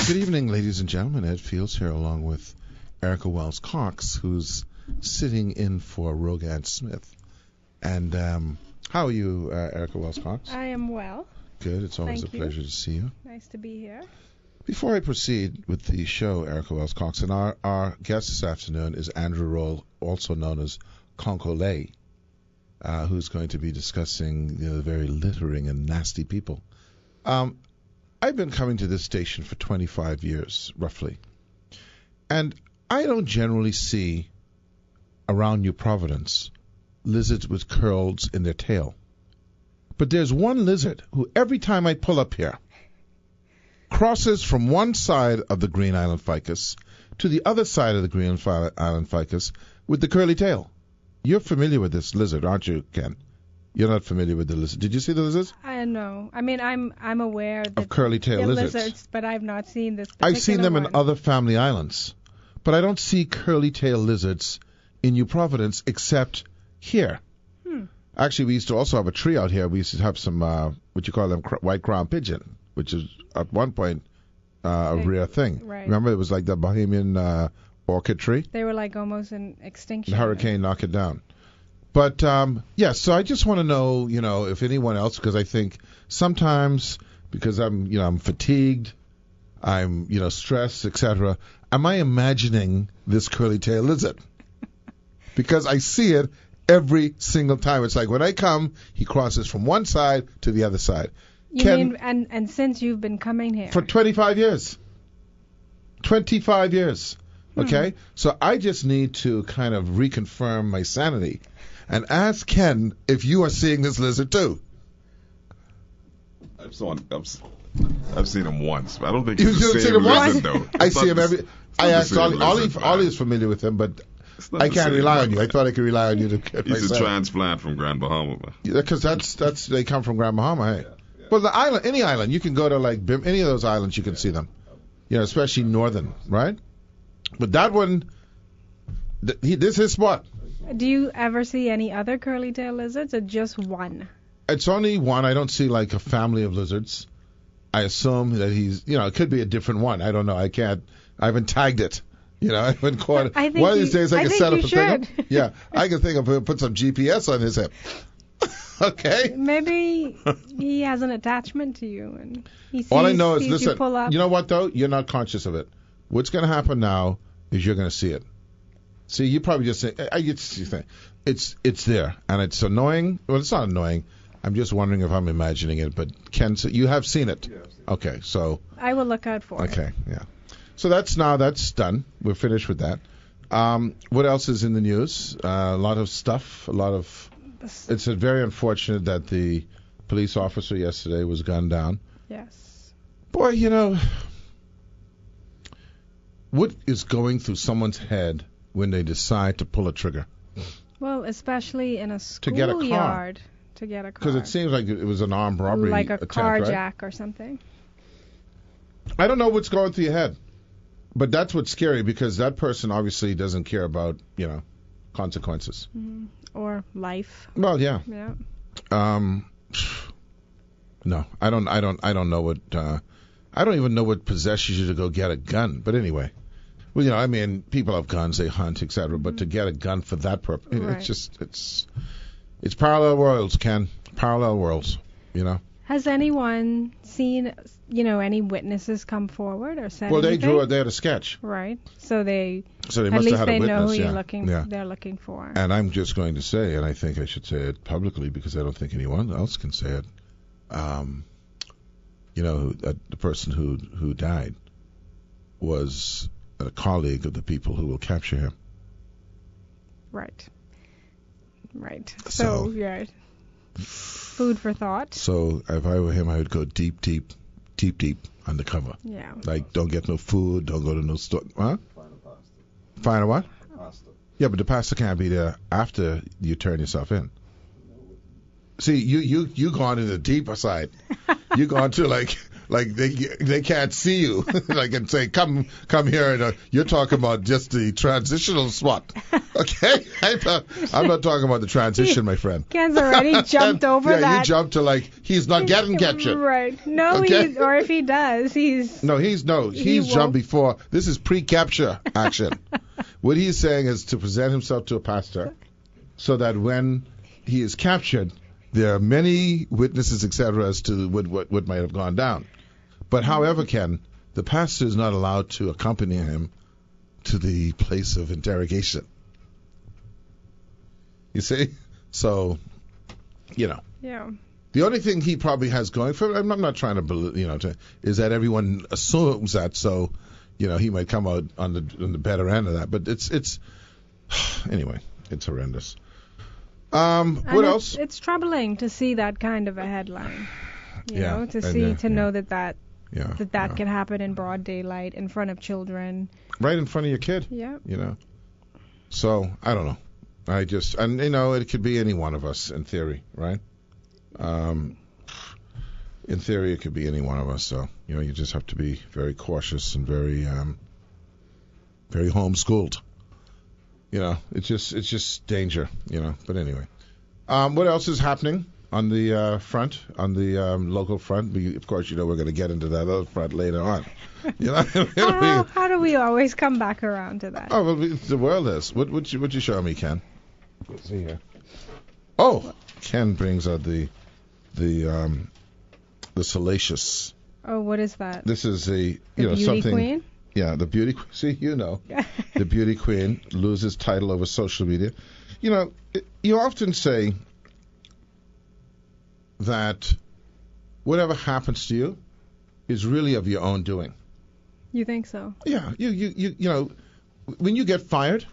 Good evening, ladies and gentlemen. Ed Fields here along with Erica Wells Cox, who's sitting in for Rogan Smith. And how are you, Erica Wells Cox? I am well. Good. It's always Thank a you. pleasure to see you. Nice to be here. Before I proceed with the show, Erica Wells Cox, and our guest this afternoon is Andrew Roll, also known as Concole, who's going to be discussing the very littering and nasty people. I've been coming to this station for 25 years, roughly. And I don't generally see around New Providence lizards with curls in their tail. But there's one lizard who every time I pull up here crosses from one side of the Green Island ficus to the other side of the Green Island ficus with the curly tail. You're familiar with this lizard, aren't you, Ken? You're not familiar with the lizard. Did you see the lizards? I know. I mean, I'm aware that of curly tail lizards, but I've not seen this particular I've seen them one. in other family islands, but I don't see curly tail lizards in New Providence except here. Actually, we used to also have a tree out here. We used to have some what you call them white crown pigeon, which is at one point a rare thing. Right. Remember, it was like the Bahamian orchid tree. They were like almost in extinction. The hurricane knocked it down. But so I just want to know, if anyone else, because I think sometimes because I'm fatigued, I'm stressed, etc. Am I imagining this curly tail lizard? Because I see it every single time. It's like when I come, he crosses from one side to the other side. You mean, and since you've been coming here? For 25 years. 25 years. Okay? So I just need to kind of reconfirm my sanity and ask Ken if you are seeing this lizard too. I've seen him once, but I don't think he's You've the seen same him once? lizard, though. I see him every... I asked Ollie Ollie is familiar with him, but not I the can't same rely on lizard. you. I thought I could rely on you to get He's a myself. transplant from Grand Bahama. Man. Because that's they come from Grand Bahama, hey? Yeah. Well, the island, any island, you can go to like BIM, any of those islands, you can see them. Especially northern, right? But that one, this is his spot. Do you ever see any other curly tail lizards, or just one? It's only one. I don't see like a family of lizards. I assume that he's, it could be a different one. I don't know. I haven't tagged it. I haven't caught it. I think one of these days I can set up a thing. Yeah, I can think of put some GPS on his hip. Okay. Maybe he has an attachment to you, and he sees, all I know is, listen, you pull up. You know what though? You're not conscious of it. What's going to happen now is you're going to see it. See, you probably just say, it's there, and it's annoying. Well, it's not annoying. I'm just wondering if I'm imagining it. But Ken, so you have seen it. Yeah, I've seen it. Okay, so. I will look out for it. Okay, yeah. So that's done. We're finished with that. What else is in the news? A lot of stuff. It's very unfortunate that the police officer yesterday was gunned down. Yes. Boy, what is going through someone's head when they decide to pull a trigger? Well, especially in a get a car. schoolyard to get a car. Because it seems like it was an armed robbery like a attempt, right? carjack or something. I don't know what's going through your head. But that's what's scary, because that person obviously doesn't care about, consequences. Or life. Well, yeah. Yeah. No, I don't know what. I don't even know what possesses you to go get a gun. But anyway, well, people have guns, they hunt, etc. But to get a gun for that purpose, Right. it's parallel worlds, Ken. Parallel worlds. Has anyone seen, any witnesses come forward or said Well, anything? they had a sketch. Right. So they must at have least had a they know witness, who they're looking for. And I'm just going to say, and I think I should say it publicly because I don't think anyone else can say it. The person who died was a colleague of the people who will capture him. Right. So yeah. Food for thought. So if I were him, I would go deep undercover. Yeah. Like, don't get no food, don't go to no store. Huh? Find a what? Pasta. Yeah, but the pasta can't be there after you turn yourself in. See, you gone to the deeper side. You gone to like like they can't see you, like and say, come here. And, you're talking about just the transitional SWAT, okay? I'm not talking about the transition, my friend. Ken's already jumped over that. Yeah, you jumped to like he's not getting captured. Right. No, okay? or if he does, he's jumped before. This is pre-capture action. What he's saying is to present himself to a pastor, so that when he is captured, there are many witnesses, etc., as to what might have gone down. But however, Ken, the pastor is not allowed to accompany him to the place of interrogation. You see? So, Yeah. The only thing he probably has going for him, I'm not trying to, is that everyone assumes that, so, he might come out on the better end of that. But it's anyway, it's horrendous. What else? It's troubling to see that kind of a headline. Know, to know that can happen in broad daylight in front of children. Right in front of your kid. Yeah. So I don't know. It could be any one of us in theory, right? In theory, it could be any one of us. So you just have to be very cautious and very, very homeschooled. It's just danger. But anyway, what else is happening on the front, on the local front? Of course, we're going to get into that other front later on. How do we always come back around to that? Oh well, the world is. What you show me, Ken? Let's see here. Oh, Ken brings out the salacious. Oh, what is that? This is the beauty something. Queen? Yeah, the beauty. See, the beauty queen loses title over social media. You often say that whatever happens to you is really of your own doing. You think so? Yeah, you when you get fired,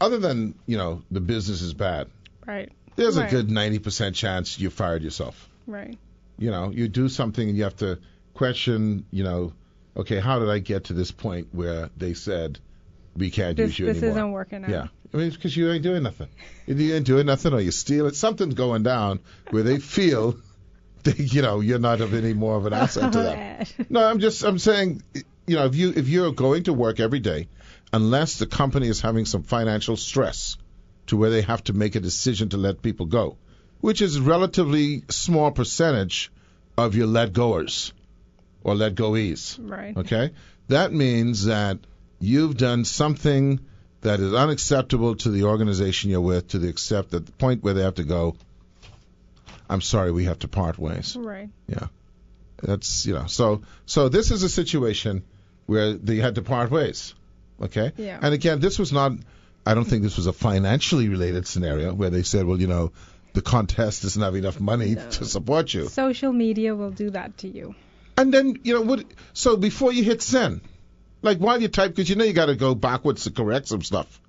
other than the business is bad. Right. There's a good 90% chance you fired yourself. Right. You do something and you have to question. Okay, how did I get to this point where they said we can't use you anymore? This isn't working out. Yeah. It's because you ain't doing nothing. You ain't doing nothing, or you steal it. Something's going down where they feel that, you're not of any more of an asset to them. No, I'm saying, if you're going to work every day, unless the company is having some financial stress to where they have to make a decision to let people go, which is a relatively small percentage of your let goers or let goees. Right. Okay? That means that you've done something that is unacceptable to the organization you're with, to the except at the point where they have to go, I'm sorry, we have to part ways. Right. Yeah. That's, so this is a situation where they had to part ways. Okay? Yeah. And again, I don't think this was a financially related scenario where they said, well, the contest doesn't have enough money to support you. Social media will do that to you. And then, so before you hit send, like while you type, because you got to go backwards to correct some stuff.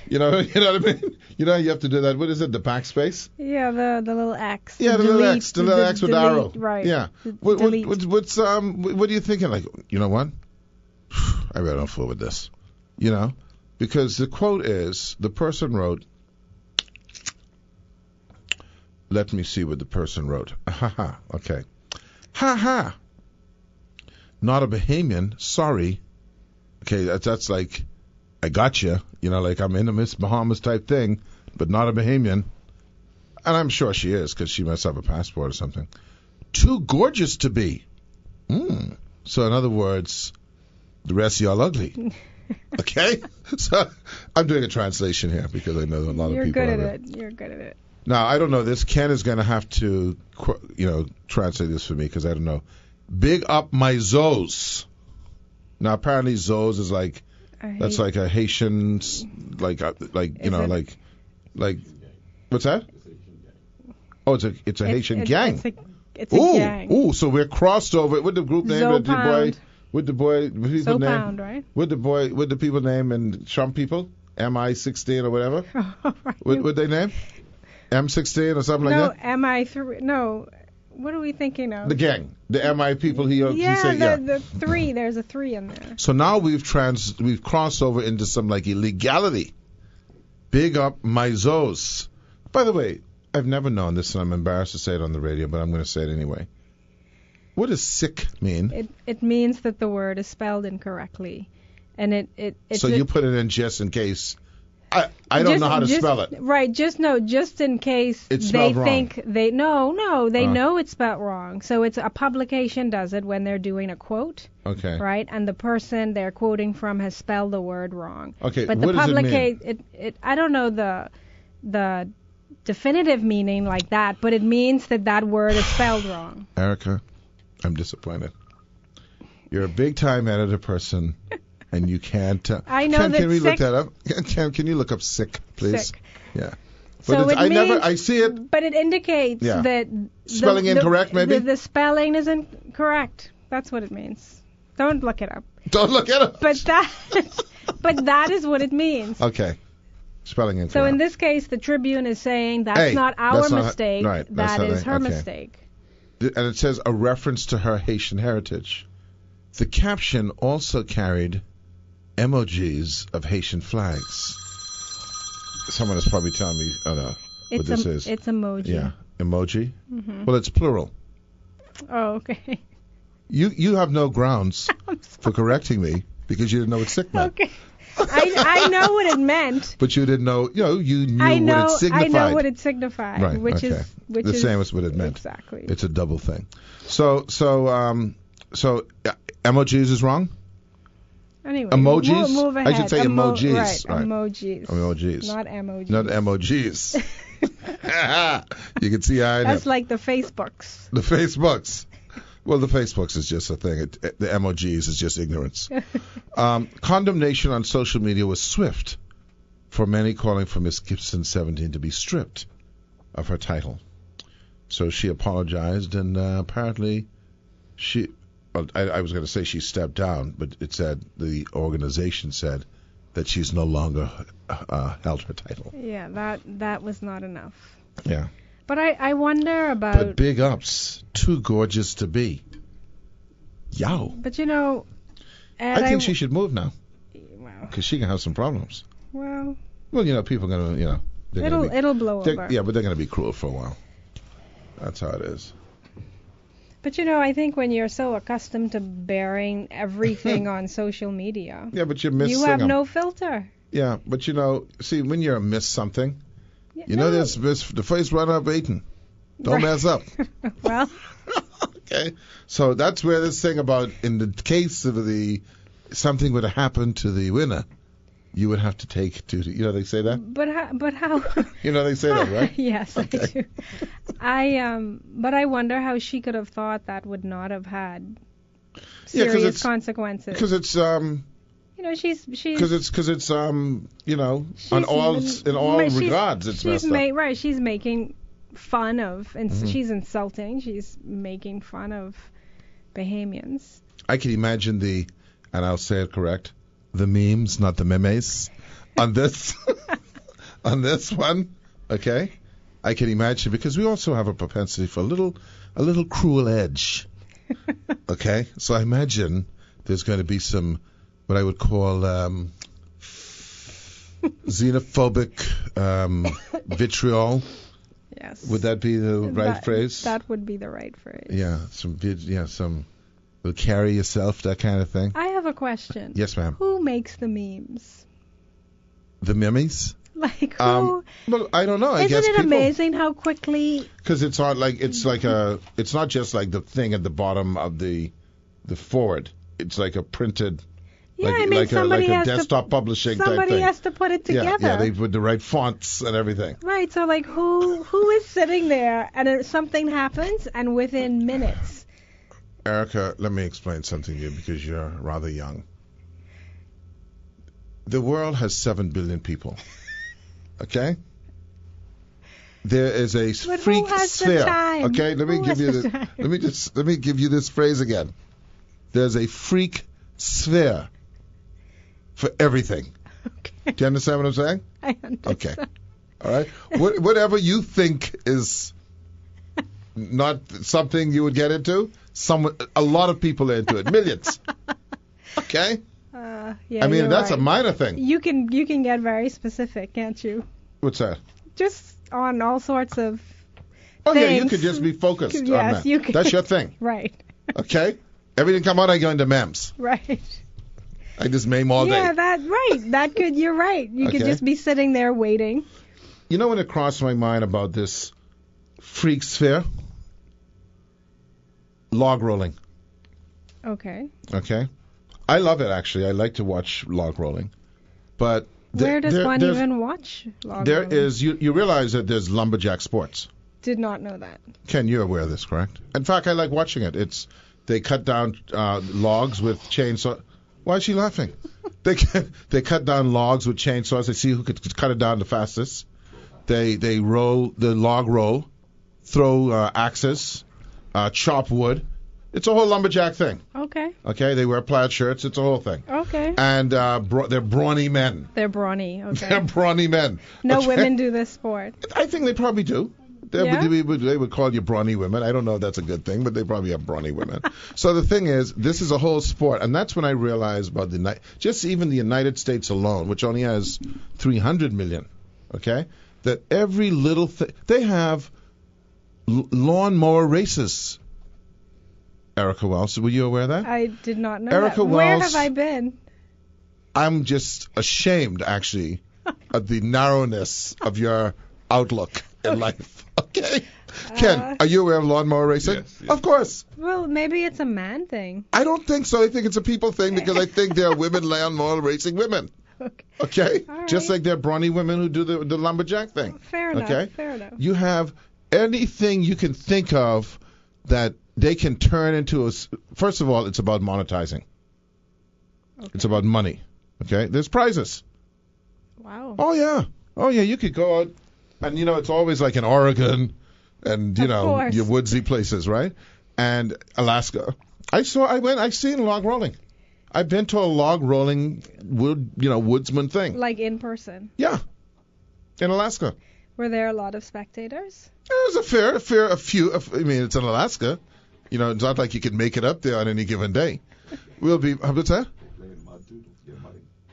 You know what I mean? You have to do that. What is it, the backspace? Yeah, the little X. Yeah, the little X with the arrow. Right. Yeah. What are you thinking? Like, you know what? I better not fool with this. Because the quote is, the person wrote, let me see what the person wrote. Ha ha. Okay. Ha ha. Not a Bahamian. Sorry. Okay, that's like, I got you. Like I'm in a Miss Bahamas type thing, but not a Bahamian. And I'm sure she is, because she must have a passport or something. Too gorgeous to be. So in other words, the rest of y'all ugly. Okay? So I'm doing a translation here because I know a lot of people. You're good at it. Now, I don't know this. Ken is going to have to, translate this for me because I don't know. Big up my Zos. Now, apparently Zos is like, that's like a Haitian, like what's that? Oh, it's a Haitian gang. It's a gang. Ooh, so we're crossed over with the group name with the people name. Pound, right? With the people name and Trump people, MI16 or whatever. What they name? M16 or something like that? No, MI3. No, what are we thinking of? The gang, the MI people. The three. There's a 3 in there. So now we've crossed over into some like illegality. Big up my Zos. By the way, I've never known this, and I'm embarrassed to say it on the radio, but I'm going to say it anyway. What does sick mean? It means that the word is spelled incorrectly, and it's so you put it in just in case. I don't know how to spell it. Right, just in case it's they wrong. think they know it's spelled wrong. So it's a publication does it when they're doing a quote. Okay. Right, and the person they're quoting from has spelled the word wrong. Okay. But what the does it mean? I don't know the definitive meaning like that, but it means that word is spelled wrong. Erica, I'm disappointed. You're a big time editor person. And you can't. I know that can we sick, look that up? Can you look up sick, please? Sick. Yeah. But so I see it. But it indicates that spelling incorrect, maybe. The spelling is incorrect. That's what it means. Don't look it up. Don't look it up. But that is what it means. Okay. Spelling incorrect. So in this case, the Tribune is saying that's not our mistake. That is her mistake. And it says a reference to her Haitian heritage. The caption also carried emojis of Haitian flags. Someone is probably telling me, what this is. It's emoji. Yeah, emoji. Mm-hmm. Well, it's plural. Oh, okay. You have no grounds for correcting me because you didn't know what sick meant. Okay. I know what it meant. But you didn't know. You knew what it signified. I know what it signified. Right. Which okay. is the same as what it meant. Exactly. It's a double thing. So emojis is wrong. Anyway, emojis. Move ahead. I should say emojis. Right. Emojis. Not emojis. Not emojis. You can see I know. That's like the Facebooks. The Facebooks. Well, the Facebooks is just a thing. The emojis is just ignorance. Condemnation on social media was swift, for many calling for Miss Gibson 17 to be stripped of her title. So she apologized, and apparently she. Well, I was going to say she stepped down, but it said the organization said that she's no longer held her title. Yeah, that was not enough. Yeah. But I wonder about. But big ups, too gorgeous to be. Yow. But Ed, I think she should move now. Because she can have some problems. Well, people are going to, it'll blow over. Yeah, but they're going to be cruel for a while. That's how it is. But I think when you're so accustomed to bearing everything on social media, yeah, but you're missing. You have no filter. Yeah, but see, when you miss something, there's the first runner up eating. Don't mess up. Well. Okay, so that's where this thing about in the case of something would have happened to the winner, you would have to take to they say that. But how? They say that, right? Yes, okay. I do. But I wonder how she could have thought that would not have had serious consequences. Because it's she's because it's in all regards it's messed up. Right, she's making fun of, and she's insulting. She's making fun of Bahamians. I can imagine and I'll say it correct, the memes, not the memes, on this one. Okay, I can imagine because we also have a propensity for a little cruel edge. Okay, so I imagine there's going to be some what I would call xenophobic vitriol. Yes. Would that be the right phrase? That would be the right phrase. Yeah, some will carry yourself, that kind of thing. I have a question. Yes, ma'am. Who makes the memes? The memes? Like who? Well, I don't know. Isn't it amazing how quickly? Because it's not it's not just like the thing at the bottom of the forward. It's like a printed. Yeah, like a desktop publishing type thing. Somebody has to put it together. Yeah, they put the right fonts and everything. Right, so who is sitting there and something happens and within minutes. Erica, let me explain something to you because you're rather young. The world has 7 billion people. Okay? There is a freak sphere. Okay, let me give you this phrase again. There's a freak sphere for everything. Okay. Do you understand what I'm saying? I understand. Okay. All right. Whatever you think is not something you would get into, a lot of people are into it. Millions. Okay. Yeah. I mean, that's right. a minor thing. You can get very specific, can't you? What's that? Just on all sorts of. Oh things. yeah, you could just be focused on that. You could. That's your thing. Right. Okay? Everything come out, I go into MEMS. Right. I just meme all day. Yeah, you're right. You could just be sitting there waiting. You know when it crossed my mind about this freak sphere? Log rolling. Okay. Okay? I love it, actually. I like to watch log rolling. But where does one even watch log rolling? There is, you realize that there's lumberjack sports. Did not know that. Ken, you're aware of this, correct? In fact, I like watching it. They cut down logs with chainsaw. Why is she laughing? They cut down logs with chainsaws. They see who could cut it down the fastest. They roll the log roll, throw axes, chop wood. It's a whole lumberjack thing. Okay. Okay. They wear plaid shirts. It's a whole thing. Okay. And they're brawny men. They're brawny. Okay. They're brawny men. No women do this sport. I think they probably do. They would call you brawny women. I don't know if that's a good thing, but they probably have brawny women. So the thing is, this is a whole sport, and that's when I realized about just even the United States alone, which only has 300 million, okay, that every little thing, they have lawnmower races. Erica Wells, were you aware of that? I did not know Erica that. Where Wells, have I been? I'm just ashamed, actually, of the narrowness of your outlook in life. Okay. Ken, are you aware of lawnmower racing? Yes. Of course. Well, maybe it's a man thing. I don't think so. I think it's a people thing because I think there are women lawnmower racing women. Okay? Right. Just like there are brawny women who do the lumberjack thing. Fair enough. Okay? Fair enough. You have anything you can think of that they can turn into a... First of all, it's about monetizing. Okay. It's about money. Okay? There's prizes. Wow. Oh, yeah. Oh, yeah. You could go out... And, it's always like in Oregon and, your woodsy places, right? And Alaska. I've seen log rolling. I've been to a log rolling woodsman thing. Like in person? Yeah. In Alaska. Were there a lot of spectators? It was a few. I mean, it's in Alaska. It's not like you can make it up there on any given day. What's that?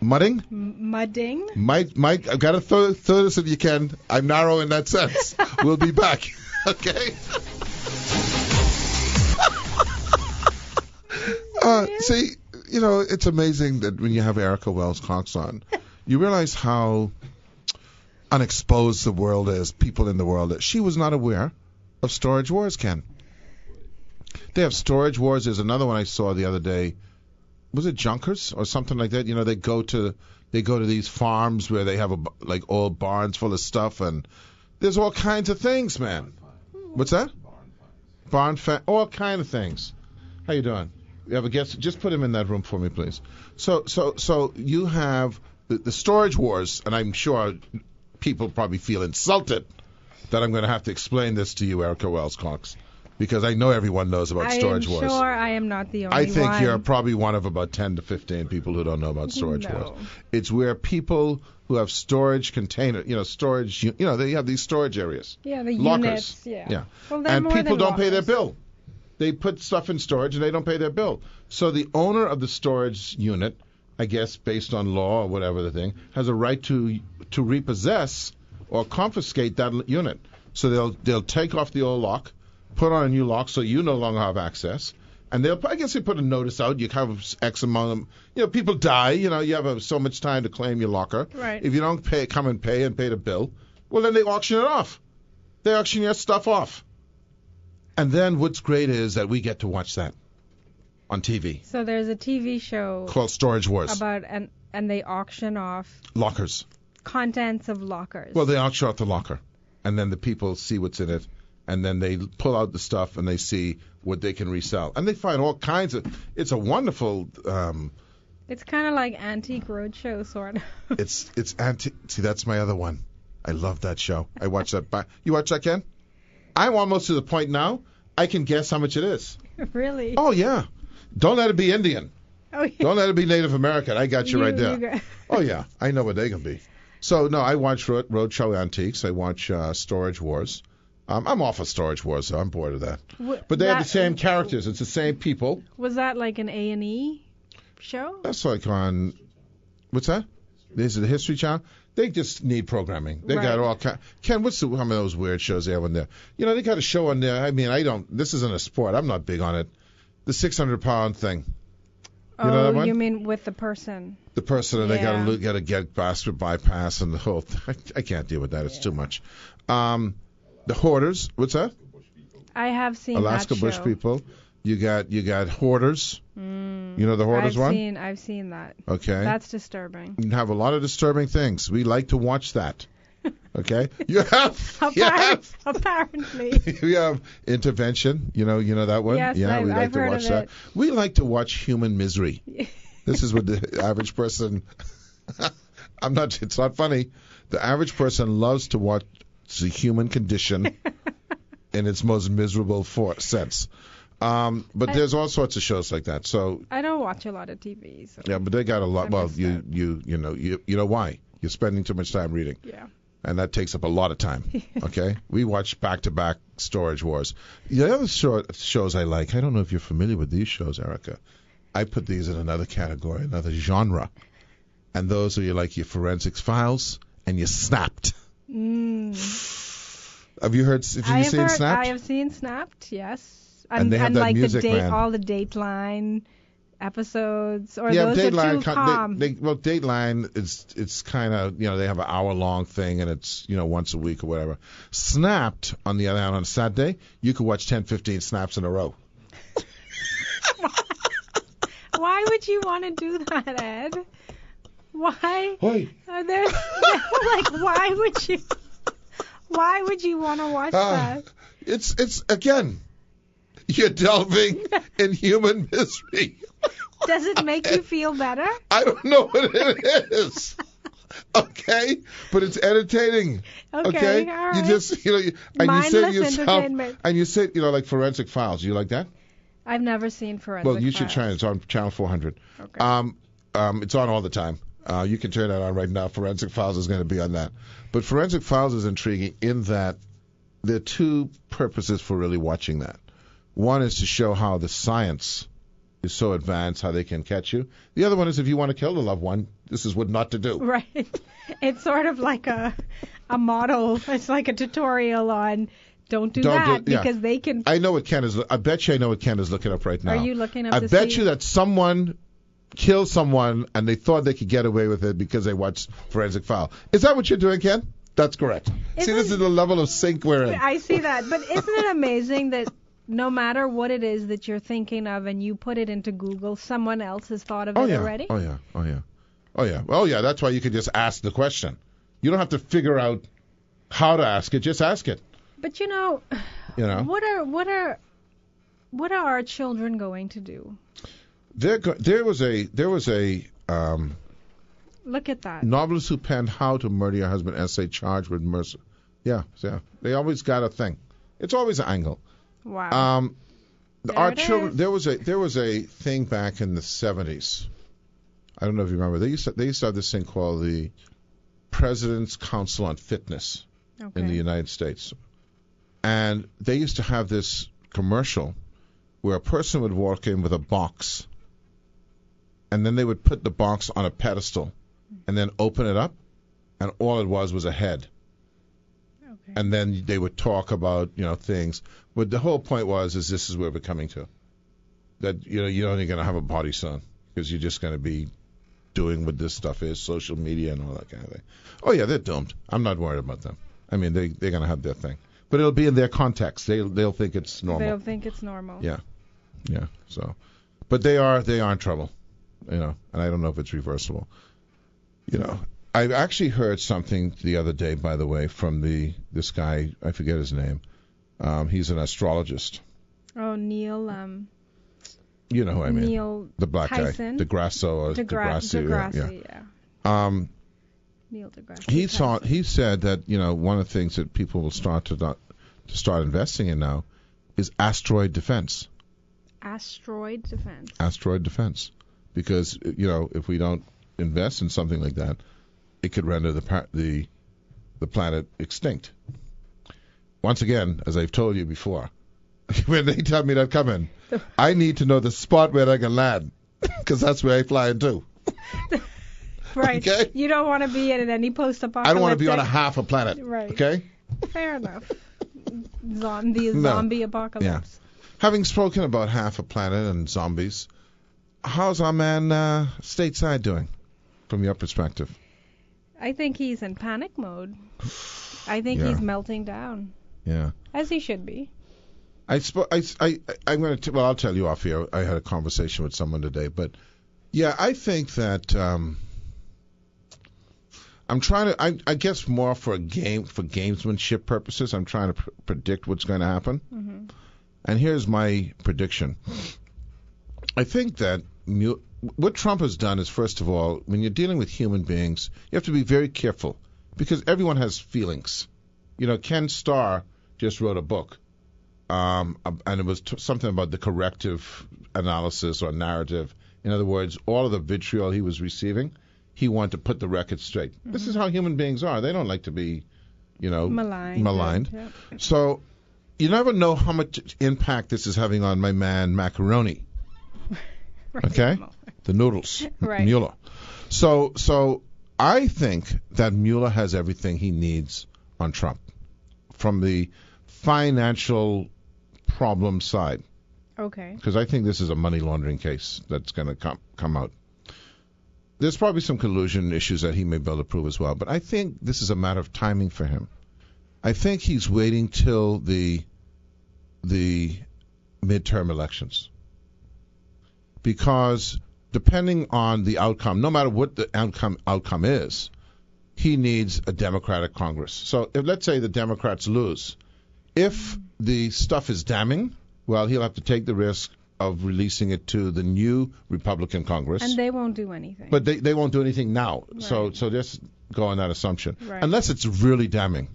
Mudding? Mudding? Might. I've got to throw this if you can. I'm narrow in that sense. We'll be back. Okay? See, it's amazing that when you have Erica Wells Cox on, you realize how unexposed the world is, people in the world. She was not aware of storage wars, Ken. They have storage wars. There's another one I saw the other day. Was it Junkers or something like that? They go to these farms where they have old barns full of stuff, and there's all kinds of things, man. What's that? All kind of things. How you doing? You have a guest? Just put him in that room for me, please. So you have the storage wars, and I'm sure people probably feel insulted that I'm going to have to explain this to you, Erica Wells Cox. Because I know everyone knows about storage wars. I'm sure I am not the only one. I think you're probably one of about 10 to 15 people who don't know about storage wars. It's where people who have storage container, storage, they have these storage areas. Yeah, the lockers. Units. Yeah. Well, and people don't pay their bill. They put stuff in storage and they don't pay their bill. So the owner of the storage unit, I guess based on law or whatever the thing, has a right to repossess or confiscate that unit. So they'll take off the old lock, put on a new lock so you no longer have access. And they put a notice out. You have X amount of, people die. You have so much time to claim your locker. Right. If you don't come and pay the bill, well, then they auction it off. They auction your stuff off. And then what's great is that we get to watch that on TV. So there's a TV show called Storage Wars. And they auction off lockers. Contents of lockers. Well, they auction off the locker. And then the people see what's in it. And then they pull out the stuff and they see what they can resell. And they find all kinds of... It's a wonderful... it's kind of like Antique Roadshow, sort of. It's antique... See, that's my other one. I love that show. I watch that. You watch that, Ken? I'm almost to the point now, I can guess how much it is. Really? Oh, yeah. Don't let it be Indian. Oh, yeah. Don't let it be Native American. I got you right there. Oh, yeah. I know what they can be. So, no, I watch Roadshow Antiques. I watch Storage Wars. I'm off of Storage Wars, so I'm bored of that. But they have the same characters. It's the same people. Was that like an A&E show? That's like on... What's that? Is it the History Channel? They just need programming. They got all kind... Ken, what's how many of those weird shows they have on there? They got a show on there. I mean, this isn't a sport. I'm not big on it. The 600-pound thing. You know that one? You mean with the person? The person, and they got to get gastric bypass and the whole. I can't deal with that. It's too much. The hoarders. What's that? I have seen Alaska that Bush show. people. You got hoarders. You know the hoarders one? I've seen that. Okay. That's disturbing. You have a lot of disturbing things. We like to watch that. Okay. Apparently. We have intervention. You know that one? Yes, we like I've to heard watch of that. it. We like to watch human misery. This is what the average person. It's not funny. The average person loves to watch the human condition in its most miserable sense. But there's all sorts of shows like that. So I don't watch a lot of TV. So yeah, but they got a lot. Well, you know why? You're spending too much time reading. Yeah. And that takes up a lot of time. Okay? We watch back-to-back Storage Wars. The other shows I like, I don't know if you're familiar with these shows, Erica. I put these in another category, another genre. And those are your Forensics Files and your Snapped. Have you seen Snapped? I have seen Snapped, yes. And they have that like music, man. all the Dateline episodes, or those Dateline, are too calm. Dateline, it's kind of, they have an hour-long thing, and it's, once a week or whatever. Snapped, on the other hand, on a Saturday, you could watch 10, 15 snaps in a row. Why would you want to do that, Ed? Why? Why would you want to watch that? It's again, you're delving in human misery. Does it make you feel better? I don't know what it is. Okay, but it's entertaining. Okay, all right. You just, Mindless entertainment. And you say, like Forensic Files. You like that? I've never seen Forensic Files. Well, you should try it. It's on Channel 400. Okay. It's on all the time. You can turn that on right now. Forensic Files is going to be on that. But Forensic Files is intriguing in that there are two purposes for really watching that. One is to show how the science is so advanced, how they can catch you. The other one is if you want to kill a loved one, this is what not to do. Right. It's sort of like a model. It's like a tutorial on don't do that because they can. I know what Ken is. I bet you I know what Ken is looking up right now. Are you looking up? I bet you that someone killed someone and they thought they could get away with it because they watched Forensic File. Is that what you're doing, Ken? That's correct. This is the level of sync we're in. I see that. But isn't it amazing that no matter what it is that you're thinking of and you put it into Google, someone else has thought of it already? Oh, yeah. That's why you can just ask the question. You don't have to figure out how to ask it. Just ask it. But what are our children going to do? There was a look at that novelist who penned How to Murder Your Husband essay charged with murder. Yeah. They always got a thing. It's always an angle. Wow. Our children. There was a thing back in the 70s. I don't know if you remember. They used to have this thing called the President's Council on Fitness in the United States, and they used to have this commercial where a person would walk in with a box, and then they would put the box on a pedestal, and then open it up, and all it was a head. Okay. And then they would talk about things. But the whole point is this is where we're coming to. That you're only going to have a body soon because you're just going to be doing what this stuff is, social media and all that kind of thing. Oh yeah, they're doomed. I'm not worried about them. I mean, they're going to have their thing, but it'll be in their context. They'll think it's normal. They'll think it's normal. Yeah. So, but they are in trouble, and I don't know if it's reversible. I actually heard something the other day, by the way, from this guy. I forget his name. He's an astrologist. Oh, Neil. You know who I mean? Neil. The black Tyson. guy, Degrasso. Degrassi, yeah. Neil Degrassi. He said that one of the things that people will start investing in now is asteroid defense. Asteroid defense. Because if we don't invest in something like that, it could render the planet extinct. Once again, as I've told you before, when they tell me they're coming, I need to know the spot where I can land, because that's where I fly into. Right. Okay? You don't want to be in any post-apocalyptic. I don't want to be on a half a planet. Right. Okay? Fair enough. Zombie apocalypse. Yeah. Having spoken about half a planet and zombies, how's our man stateside doing, from your perspective? I think he's in panic mode. I think he's melting down. Yeah. As he should be. I'm going to. Well, I'll tell you off here. I had a conversation with someone today, but yeah, I think that I'm trying to. I guess more for gamesmanship purposes. I'm trying to predict what's going to happen. Mm-hmm. And here's my prediction. I think that what Trump has done is, first of all, when you're dealing with human beings, you have to be very careful because everyone has feelings. You know, Ken Starr just wrote a book, and it was something about the corrective analysis or narrative. In other words, all of the vitriol he was receiving, he wanted to put the record straight. Mm-hmm. This is how human beings are. They don't like to be, maligned. Yep. So you never know how much impact this is having on my man Macaroni. Right. Okay? The noodles. Right. Mueller. So I think that Mueller has everything he needs on Trump from the financial problem side. Okay. Because I think this is a money laundering case that's going to come out. There's probably some collusion issues that he may be able to prove as well, but I think this is a matter of timing for him. I think he's waiting till the midterm elections. Because depending on the outcome, no matter what the outcome is, he needs a Democratic Congress. So let's say the Democrats lose. If the stuff is damning, well, he'll have to take the risk of releasing it to the new Republican Congress. And they won't do anything. But they won't do anything now. Right. So just go on that assumption. Right. Unless it's really damning.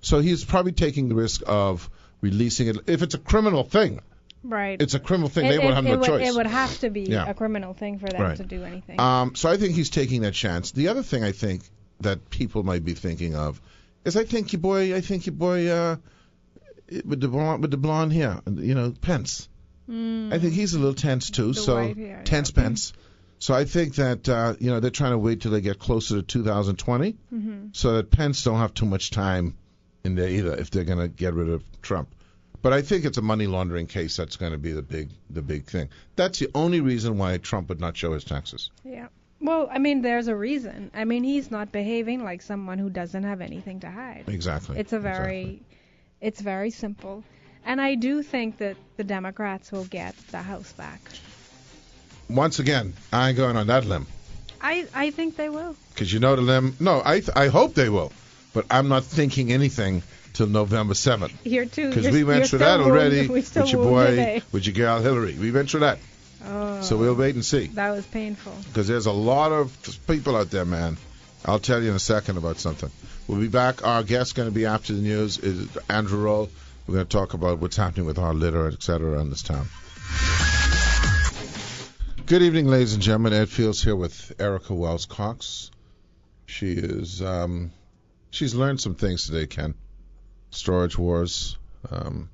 So he's probably taking the risk of releasing it. If it's a criminal thing. Right. It's a criminal thing. They won't have no choice. It would have to be a criminal thing for them to do anything. So I think he's taking that chance. The other thing I think that people might be thinking of is I think your boy with the blonde hair, Pence. I think he's a little tense too. Tense Pence. So I think that they're trying to wait till they get closer to 2020, so that Pence don't have too much time in there either if they're going to get rid of Trump. But I think it's a money laundering case that's going to be the big thing. That's the only reason why Trump would not show his taxes. Yeah. Well, I mean, there's a reason. I mean, he's not behaving like someone who doesn't have anything to hide. Exactly. It's very simple. And I do think that the Democrats will get the House back. Once again, I ain't going on that limb. I think they will. Because the limb. No, I hope they will. But I'm not thinking anything till November 7th. Here too. Because we went through that already with your boy, with your gal Hillary. We went through that. Oh. So we'll wait and see. That was painful. Because there's a lot of people out there, man. I'll tell you in a second about something. We'll be back. Our guest going to be after the news is Andrew Roll. We're going to talk about what's happening with our litter, et cetera, in this town. Good evening, ladies and gentlemen. Ed Fields here with Erica Wells Cox. She is, she's learned some things today, Ken. Storage wars. You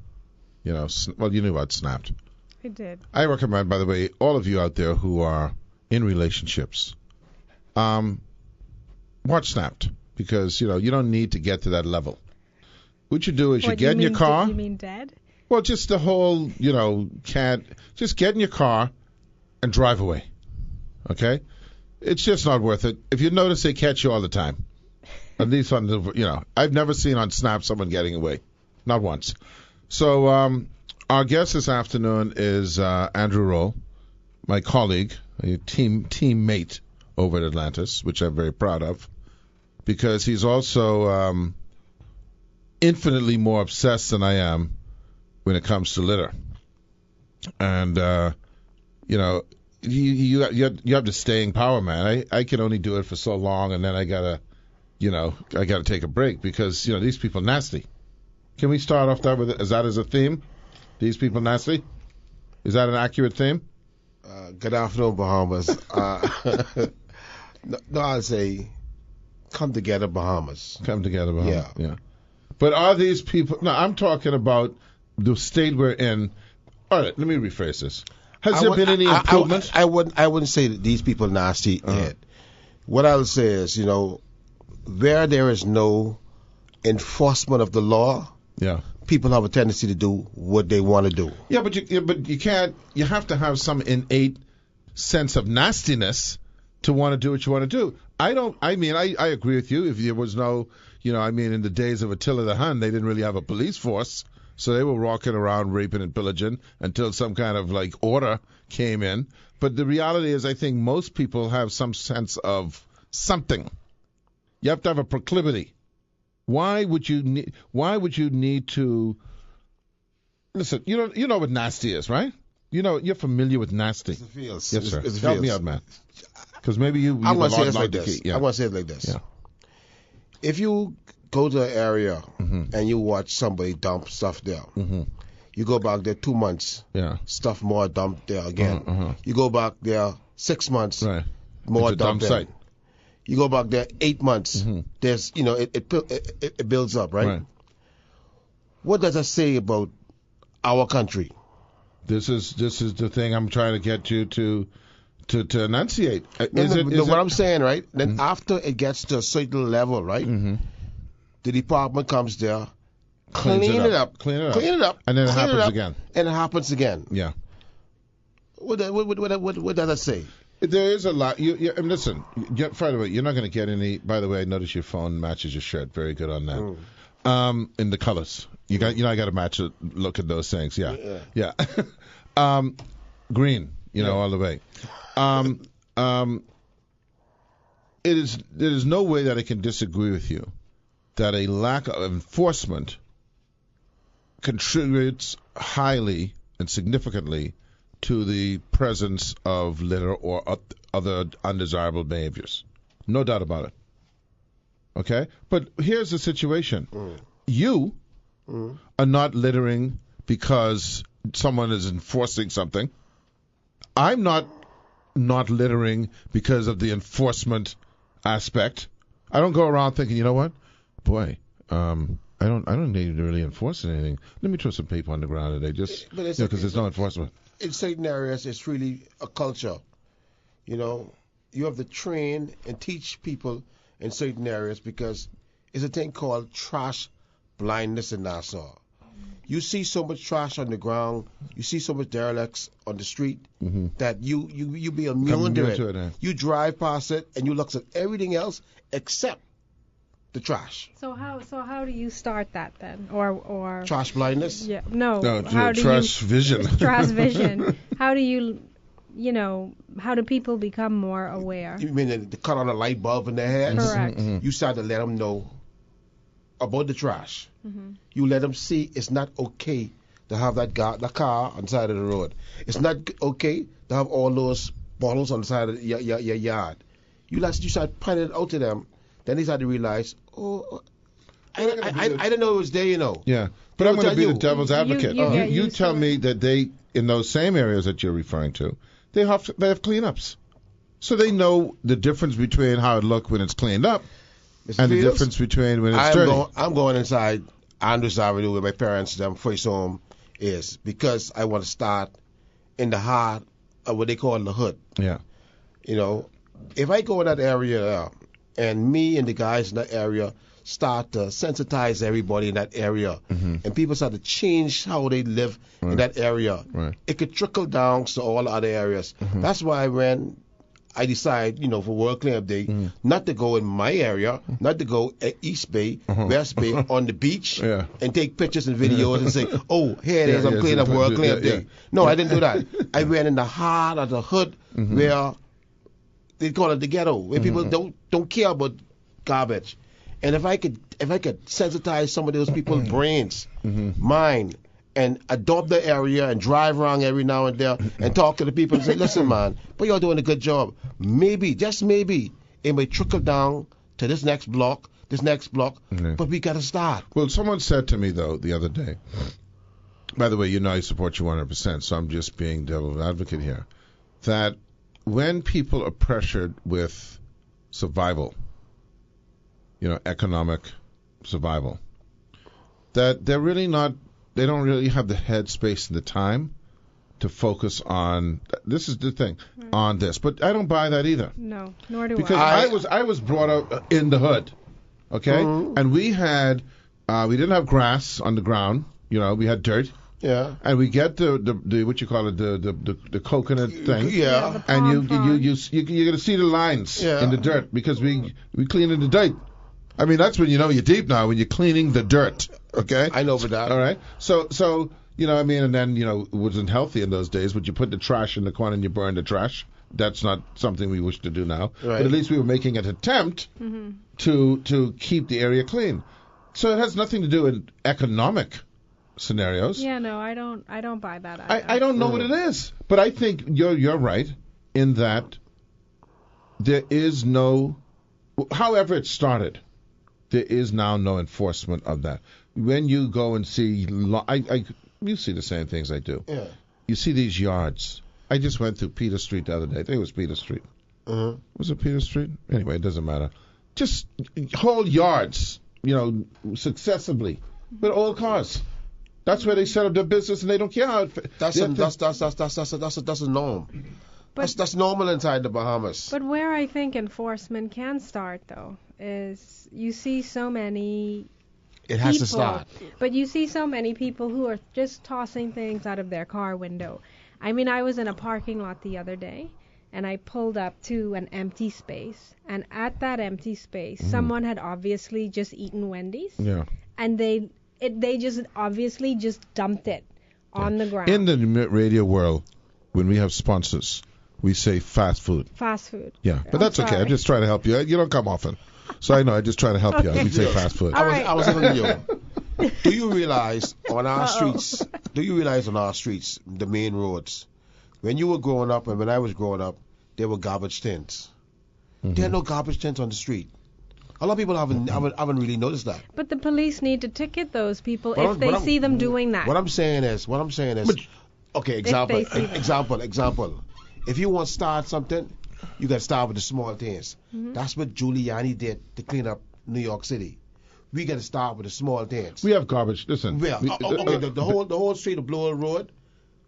knew about Snapped. I did. I recommend, by the way, all of you out there who are in relationships, watch Snapped because you don't need to get to that level. What you do is you get in your car. You mean dead? Well, just the whole, just get in your car and drive away. Okay? It's just not worth it. If you notice, they catch you all the time. At least on the, I've never seen on Snap someone getting away. Not once. So, our guest this afternoon is Andrew Roll, my colleague, a teammate over at Atlantis, which I'm very proud of, because he's also infinitely more obsessed than I am when it comes to litter. And, you have the staying power, man. I can only do it for so long, and then I gotta take a break because, these people nasty. Can we start off that with it? Is that as a theme? These people nasty? Is that an accurate theme? Good afternoon, Bahamas. No, I'd say come together, Bahamas. Come together, Bahamas. Yeah. But are these people... No, I'm talking about the state we're in. All right, let me rephrase this. Has there been any improvement? I wouldn't say that these people are nasty, Ed. What I'll say is, where there is no enforcement of the law, people have a tendency to do what they want to do. Yeah, but you can't. You have to have some innate sense of nastiness to want to do what you want to do. I agree with you. If there was no, in the days of Attila the Hun, they didn't really have a police force, so they were walking around raping and pillaging until some kind of order came in. But the reality is, I think most people have some sense of something. You have to have a proclivity. Why would you need to listen? You know what nasty is, right? You're familiar with nasty. It's the feels. Yes, sir. It's the Help feels. me out, man. Because maybe you. I want to say it like this. I want to say it like this. Yeah. If you go to an area Mm-hmm. and you watch somebody dump stuff there, Mm-hmm. you go back there 2 months, Yeah. stuff more dumped there again. Uh-huh. You go back there 6 months, Right. more It's a dump dumped site. there. You go back there 8 months. Mm-hmm. There's, it builds up, right? Right. What does that say about our country? This is the thing I'm trying to get you to enunciate. What I'm saying, right? Then after it gets to a certain level, right? Mm-hmm. The department comes there, Cleans clean it up, clean it up, and then it clean happens up, again. and it happens again. Yeah. What does that say? There is a lot. And listen, by the way, you're not going to get any. By the way, I notice your phone matches your shirt. Very good on that. In the colors, I got to match it. Look at those things. Yeah. Green. All the way. There is no way that I can disagree with you that a lack of enforcement contributes highly and significantly to the presence of litter or other undesirable behaviors. No doubt about it. Okay? But here's the situation. You are not littering because someone is enforcing something. I'm not littering because of the enforcement aspect. I don't go around thinking, you know what? Boy, I don't need to really enforce anything. Let me throw some paper on the ground today, just because there's no enforcement. In certain areas, it's really a culture. You have to train and teach people in certain areas because it's a thing called trash blindness in Nassau. You see so much trash on the ground, you see so much derelicts on the street that you be immune to it. You drive past it and you look at everything else except the trash. So how do you start that then? Or trash blindness? Yeah. No. Trash vision. Trash vision. How do you how do people become more aware? You mean the cut on a light bulb in their head? Correct. You start to let them know about the trash. You let them see it's not okay to have the car on the side of the road. It's not okay to have all those bottles on the side of your yard. You start pointing it out to them, then they start to realize, I didn't know it was there, Yeah, but I'm going to be the devil's advocate. You tell me that they, in those same areas that you're referring to, they have cleanups. So they know the difference between how it looked when it's cleaned up and the difference between when it's dirty. I'm going inside Andrews Avenue where my parents' first home is because I want to start in the heart of what they call the hood. Yeah. If I go in that area and me and the guys in that area start to sensitize everybody in that area and people start to change how they live in that area, it could trickle down to all other areas. That's why when I decide, for World Cleanup Day, not to go in my area, not to go at East Bay, West Bay, on the beach, and take pictures and videos and say, oh, here it is, I'm cleaning up World Cleanup Day. No, I didn't do that. I went in the heart of the hood where they call it the ghetto, where people don't care about garbage. And if I could sensitize some of those people's brains, mind, and adopt the area and drive around every now and then and talk to the people and say, listen, man, but you're doing a good job. Maybe, just maybe, it may trickle down to this next block, but we got to start. Well, someone said to me, though, the other day, by the way, I support you 100%, so I'm just being devil's advocate here, that when people are pressured with survival, economic survival, that they don't really have the headspace and the time to focus on, this is the thing, on this. But I don't buy that either. No, nor do I. Because I was brought up in the hood, okay? And we didn't have grass on the ground. We had dirt. Yeah. And we get the what you call it, the coconut thing. Yeah. And you're gonna see the lines in the dirt because we clean in the dirt. I mean, that's when you know you're deep now, when you're cleaning the dirt. Okay. I know for that. All right. So and then it wasn't healthy in those days. But you put the trash in the corner and you burn the trash. That's not something we wish to do now. Right. But at least we were making an attempt to keep the area clean. So it has nothing to do with economic scenarios. Yeah, no, I don't buy that either. I don't know what it is, but I think you're right in that there is no, however it started, there is now no enforcement of that. When you go and see, you see the same things I do. Yeah. You see these yards. I just went through Peter Street the other day. I think it was Peter Street. Was it Peter Street? Anyway, it doesn't matter. Just whole yards, successively with old cars. That's where they set up their business, and they don't care how. That's a norm. That's normal inside the Bahamas. But where I think enforcement can start, though, is you see so many. It has to start. But you see so many people who are just tossing things out of their car window. I mean, I was in a parking lot the other day, and I pulled up to an empty space, and at that empty space, someone had obviously just eaten Wendy's. Yeah. And they just obviously just dumped it on the ground. In the radio world, when we have sponsors, we say fast food. Fast food. Yeah, but that's okay. I'm just trying to help you. You don't come often. So I know, I just try to help you out. We say fast food. I was telling you, do you realize on our streets, the main roads, when you were growing up and when I was growing up, there were garbage tins. There are no garbage tins on the street. A lot of people haven't really noticed that. But the police need to ticket those people if they see them doing that. What I'm saying is, okay, example. If you want to start something, you got to start with the small things. That's what Giuliani did to clean up New York City. We got to start with the small things. We have garbage. Listen. The whole street of Blue Hill Road.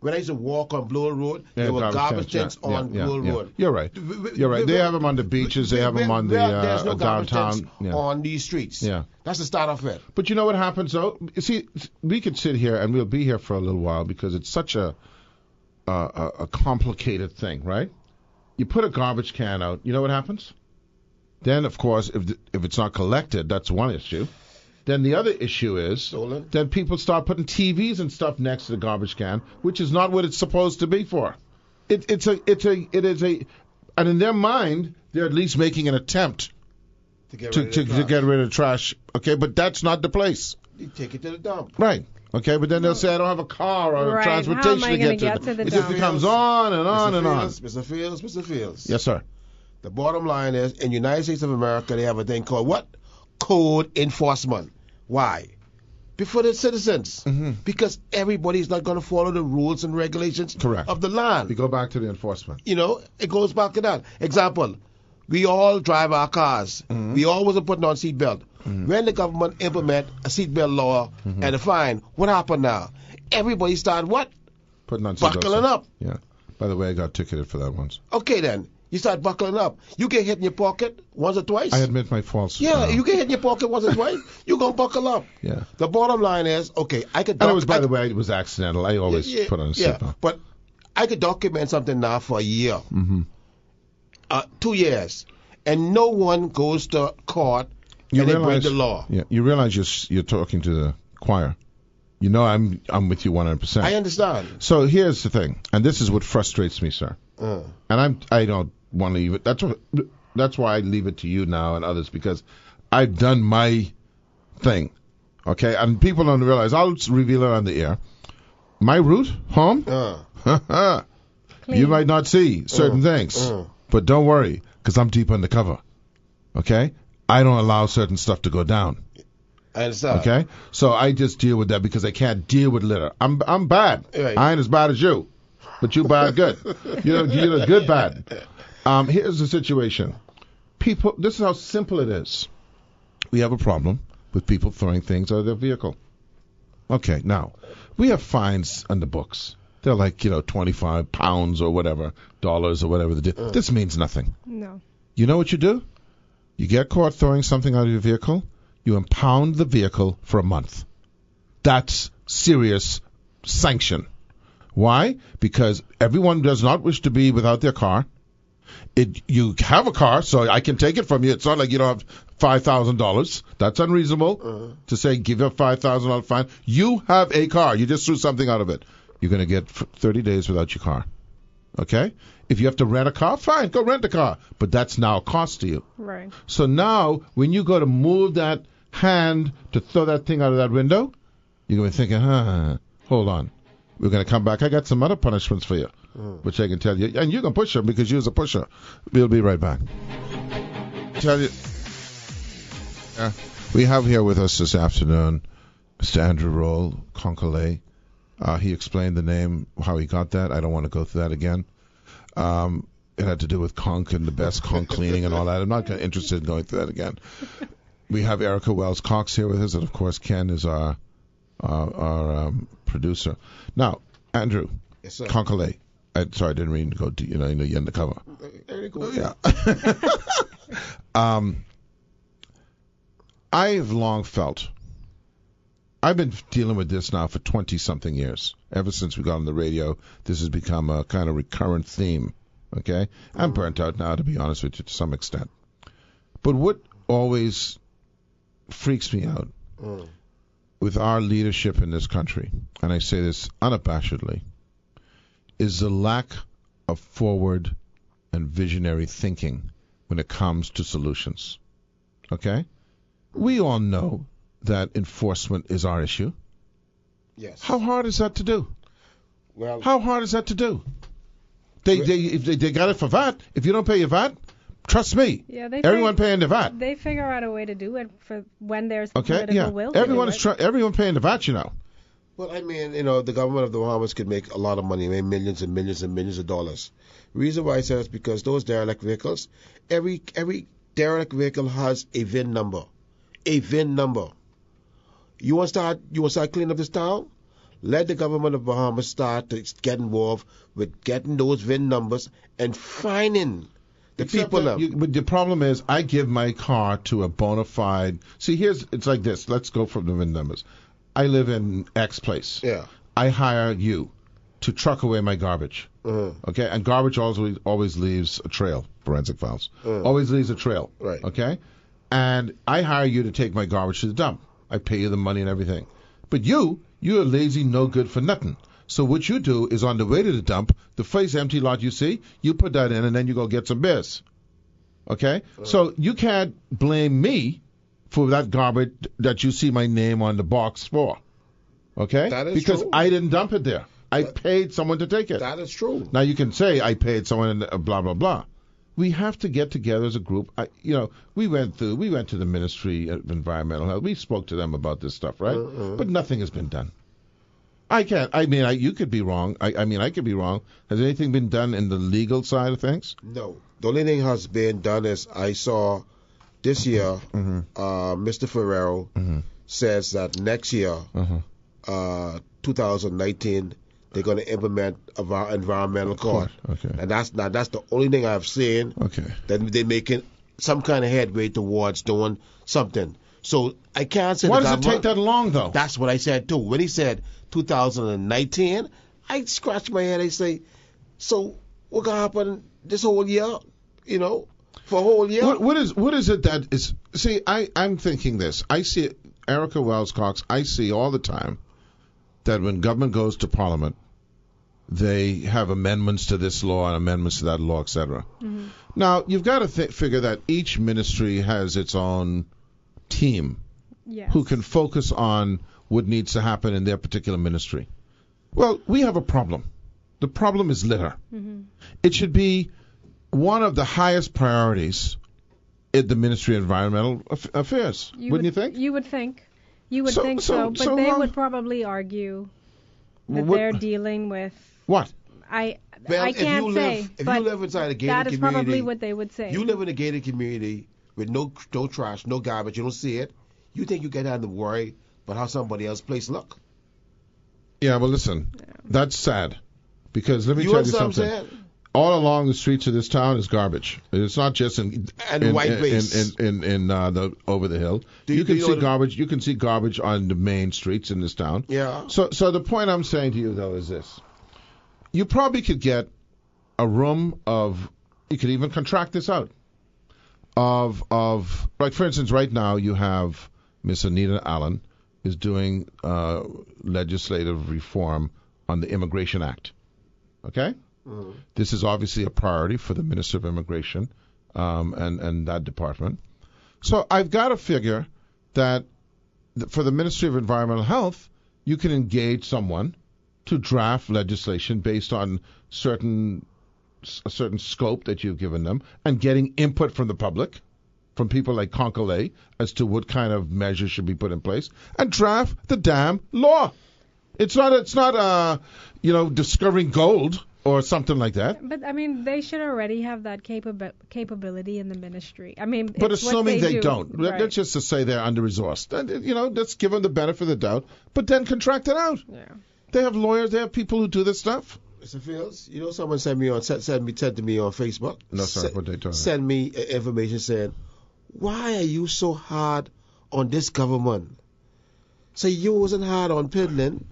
When I used to walk on Blue Hill Road, there were garbage tins on Blue Hill Road. You're right. They have them on the beaches. They have them on the there's no downtown. On these streets. Yeah. That's the start of it. But you know what happens, though? You see, we could sit here and we'll be here for a little while because it's such a complicated thing, right? You put a garbage can out. You know what happens? Then, of course, if it's not collected, that's one issue. Then the other issue is that people start putting TVs and stuff next to the garbage can, which is not what it's supposed to be for. It is a, and in their mind, they're at least making an attempt to get rid of the trash. Okay, but that's not the place. You take it to the dump. Right. Okay, but then they'll say, I don't have a car or transportation to get to the dump. It just becomes on and on and on. Mr. Fields. Yes, sir. The bottom line is, in the United States of America, they have a thing called what? Code enforcement. Why? Before the citizens. Because everybody's not going to follow the rules and regulations of the land. We go back to the enforcement. It goes back to that. Example, we all drive our cars. We all wasn't putting on seatbelt. When the government implement a seatbelt law and a fine, what happened now? Everybody started what? Putting on seatbelts. Buckling up. Yeah. By the way, I got ticketed for that once. Okay, then. You start buckling up. You get hit in your pocket once or twice. I admit my faults. Yeah, you get hit in your pocket once or twice. You're going to buckle up. Yeah. The bottom line is, okay, I could... And it was, by the way, it was accidental. I always put on a seatbelt. Yeah, but I could document something now for a year. 2 years. And no one goes to court and they break the law. Yeah, you realize you're talking to the choir. I'm with you 100%. I understand. So here's the thing, and this is what frustrates me, sir. And I don't want to leave it. That's why I leave it to you now and others, because I've done my thing. Okay, and people don't realize. I'll reveal it on the air. My route home. You might not see certain things, but don't worry, because I'm deep undercover. Okay, I don't allow certain stuff to go down. I understand. Okay, so I just deal with that because I can't deal with litter. I'm bad. Right. I ain't as bad as you, but you bad good. You're the good bad. Here's the situation. People, this is how simple it is. We have a problem with people throwing things out of their vehicle. Okay, now we have fines on the books. They're like 25 pounds or whatever, dollars or whatever. This means nothing. No. You know what you do? You get caught throwing something out of your vehicle. You impound the vehicle for a month. That's serious sanction. Why? Because everyone does not wish to be without their car. You have a car, so I can take it from you. It's not like you don't have $5,000. That's unreasonable to say give up $5,000 fine. You have a car. You just threw something out of it. You're going to get 30 days without your car. Okay? If you have to rent a car, fine, go rent a car. But that's now a cost to you. Right. So now, when you go to move that hand to throw that thing out of that window, you're going to be thinking, hold on. We're going to come back. I got some other punishments for you, which I can tell you. And you can push them because you're a pusher. We'll be right back. Tell you, we have here with us this afternoon Mr. Andrew Roll, Concolay. He explained the name, how he got that. I don't want to go through that again. It had to do with conch and the best conch cleaning and all that. I'm not interested in going through that again. We have Erica Wells Cox here with us, and of course Ken is our producer. Now, Andrew, yes, sir. Concolay. Sorry, I didn't mean to go to you're in the cover. Yeah. I've long felt. I've been dealing with this now for 20-something years. Ever since we got on the radio, this has become a kind of recurrent theme. Okay? I'm burnt out now, to be honest with you, to some extent. But what always freaks me out with our leadership in this country, and I say this unabashedly, is the lack of forward and visionary thinking when it comes to solutions. Okay? We all know that enforcement is our issue. Yes. How hard is that to do? Well, How hard is that to do? If they got it for VAT. If you don't pay your VAT, trust me. Yeah, everyone paying the VAT. They figure out a way to do it for when there's Okay, political will. Everyone paying the VAT, you know. Well, I mean, the government of the Bahamas could make a lot of money, make millions and millions and millions of dollars. The reason why I say is because those derelict vehicles, every derelict vehicle has a VIN number. A VIN number. You want to start cleaning up this town? Let the government of Bahamas start to get involved with getting those VIN numbers and fining the people. But the problem is, I give my car to a bona fide. See, it's like this. Let's go from the VIN numbers. I live in X place. Yeah. I hire you to truck away my garbage. Okay, and garbage always leaves a trail. Forensic files always leaves a trail. Right. Okay, and I hire you to take my garbage to the dump. I pay you the money and everything. But you're lazy, no good for nothing. So what you do is on the way to the dump, the first empty lot you see, you put that in and then you go get some beers. Okay? So you can't blame me for that garbage that you see my name on the box for. Okay? That is because true. I didn't dump it there. I paid someone to take it. That is true. Now you can say I paid someone blah, blah, blah. We have to get together as a group. We went to the Ministry of Environmental Health. We spoke to them about this stuff, right? But nothing has been done. You could be wrong. I could be wrong. Has anything been done in the legal side of things? No. The only thing has been done is I saw this year, Mr. Ferrero says that next year, 2019, they're going to implement an environmental code. Okay. And that's the only thing I've seen. Okay. That they're making some kind of headway towards doing something. So I can't say. Why does it take that long, though? That's what I said too. When he said 2019, I scratched my head. I say, so what gonna happen this whole year? For a whole year. What is it that is? See, I'm thinking this. I see it, Erica Wells Cox. I see all the time that when government goes to Parliament, they have amendments to this law and amendments to that law, etc. Now, you've got to figure that each ministry has its own team who can focus on what needs to happen in their particular ministry. Well, we have a problem. The problem is litter. It should be one of the highest priorities in the Ministry of Environmental Affairs. Wouldn't you think? You would think. You would think so, but they would probably argue that they're dealing with... What? I can't say. If you live inside a gated community... That is probably what they would say. You live in a gated community with no trash, no garbage, you don't see it. You think you get out to worry about how somebody else's place look? Yeah, well, listen, that's sad. Because let me tell you something. all along the streets of this town is garbage. It's not just in white base. in the over the hill. You can see garbage. You can see garbage on the main streets in this town. Yeah. So the point I'm saying to you though is this: you probably could get a room of. You could even contract this out. Of like for instance, right now you have Miss Anita Allen is doing legislative reform on the Immigration Act. Okay? Mm-hmm. This is obviously a priority for the Minister of Immigration and that department. So I've got to figure that for the Ministry of Environmental Health, you can engage someone to draft legislation based on a certain scope that you've given them and getting input from the public, from people like Concolay, as to what kind of measures should be put in place, and draft the damn law. It's not discovering gold or something like that. But I mean, they should already have that capability in the ministry. I mean, but assuming they don't, right. That's just to say they're under-resourced. Let's give them the benefit of the doubt, but then contract it out. Yeah. They have lawyers. They have people who do this stuff. Mr. Fields, someone said to me on Facebook. No, sir. What they told me? Send me information saying, why are you so hard on this government? So you wasn't hard on Pidlin,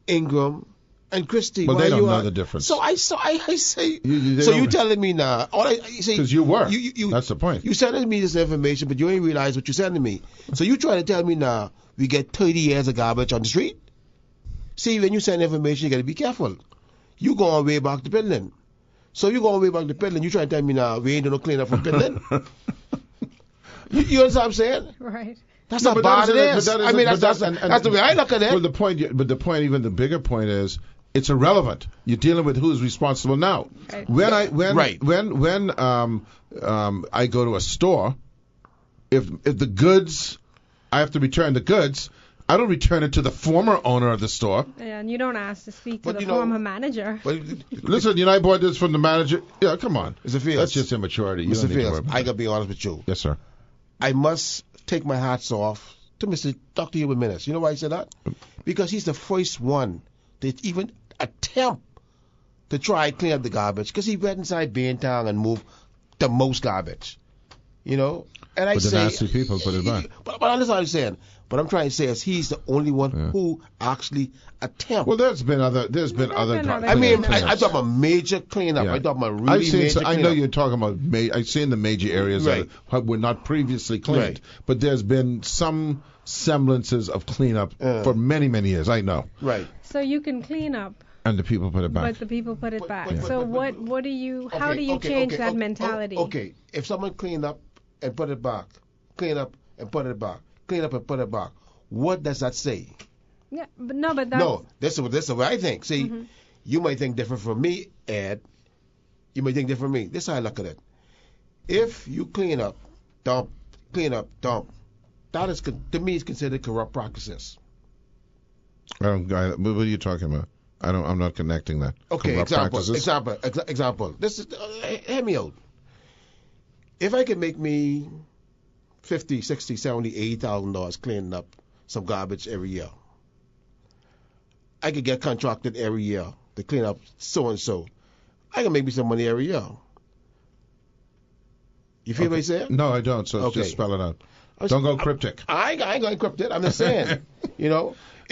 Ingram, and Christie. Well, why they don't know are? the difference. So I say. So you telling me now? Because you were. That's the point. You sending me this information, but you ain't realize what you're sending me. So you trying to tell me now we get 30 years of garbage on the street? See, when you send information, you got to be careful. You going way back to Pidlin. So you going way back to Pidlin. You trying to tell me now we ain't doing no cleanup for Pidlin? you understand what I'm saying? Right. That's not bad. It is. I mean, that's the way I look at it. Well, the point, even the bigger point is, it's irrelevant. You're dealing with who's responsible now. Right. When I go to a store, if the goods, I have to return the goods. I don't return it to the former owner of the store. Yeah, and you don't ask to speak to the former manager. Listen, I bought this from the manager. Yeah, come on. Mr. Fields, that's just immaturity. Mr. Fields, I got to be honest with you. Yes, sir. I must take my hats off to Mr. Dr. Hubert Minnis. You know why I said that? Because he's the first one to even attempt to try to clean up the garbage, because he went inside Baintown and moved the most garbage. And I but say... the nasty people put it back. But that's what I'm saying. What I'm trying to say is he's the only one who actually attempts. Well, there's been other. I mean, I talk about major cleanup. Yeah. I talk about really major cleanup. I know you're talking about. I've seen the major areas that were not previously cleaned, right. But there's been some semblances of cleanup for many, many years. I know. Right. So you can clean up. And the people put it back. But the people put it back. So what do you? How do you change that mentality? Okay, if someone clean up and put it back, clean up and put it back, clean up and put it back, what does that say? Yeah, but that's... No, this is what I think. See, you might think different from me, Ed. You might think different from me. This is how I look at it. If you clean up, dump, that is, to me, is considered corrupt practices. What are you talking about? I'm not connecting that. Okay, example. This is, hear me out. If I can make me $50,000, $60,000, $70,000, $80,000 cleaning up some garbage every year, I could get contracted every year to clean up so and so. I can make me some money every year. You feel what I'm saying? No, I don't. So just spell it out. Don't go cryptic. I ain't going cryptic. I'm just saying.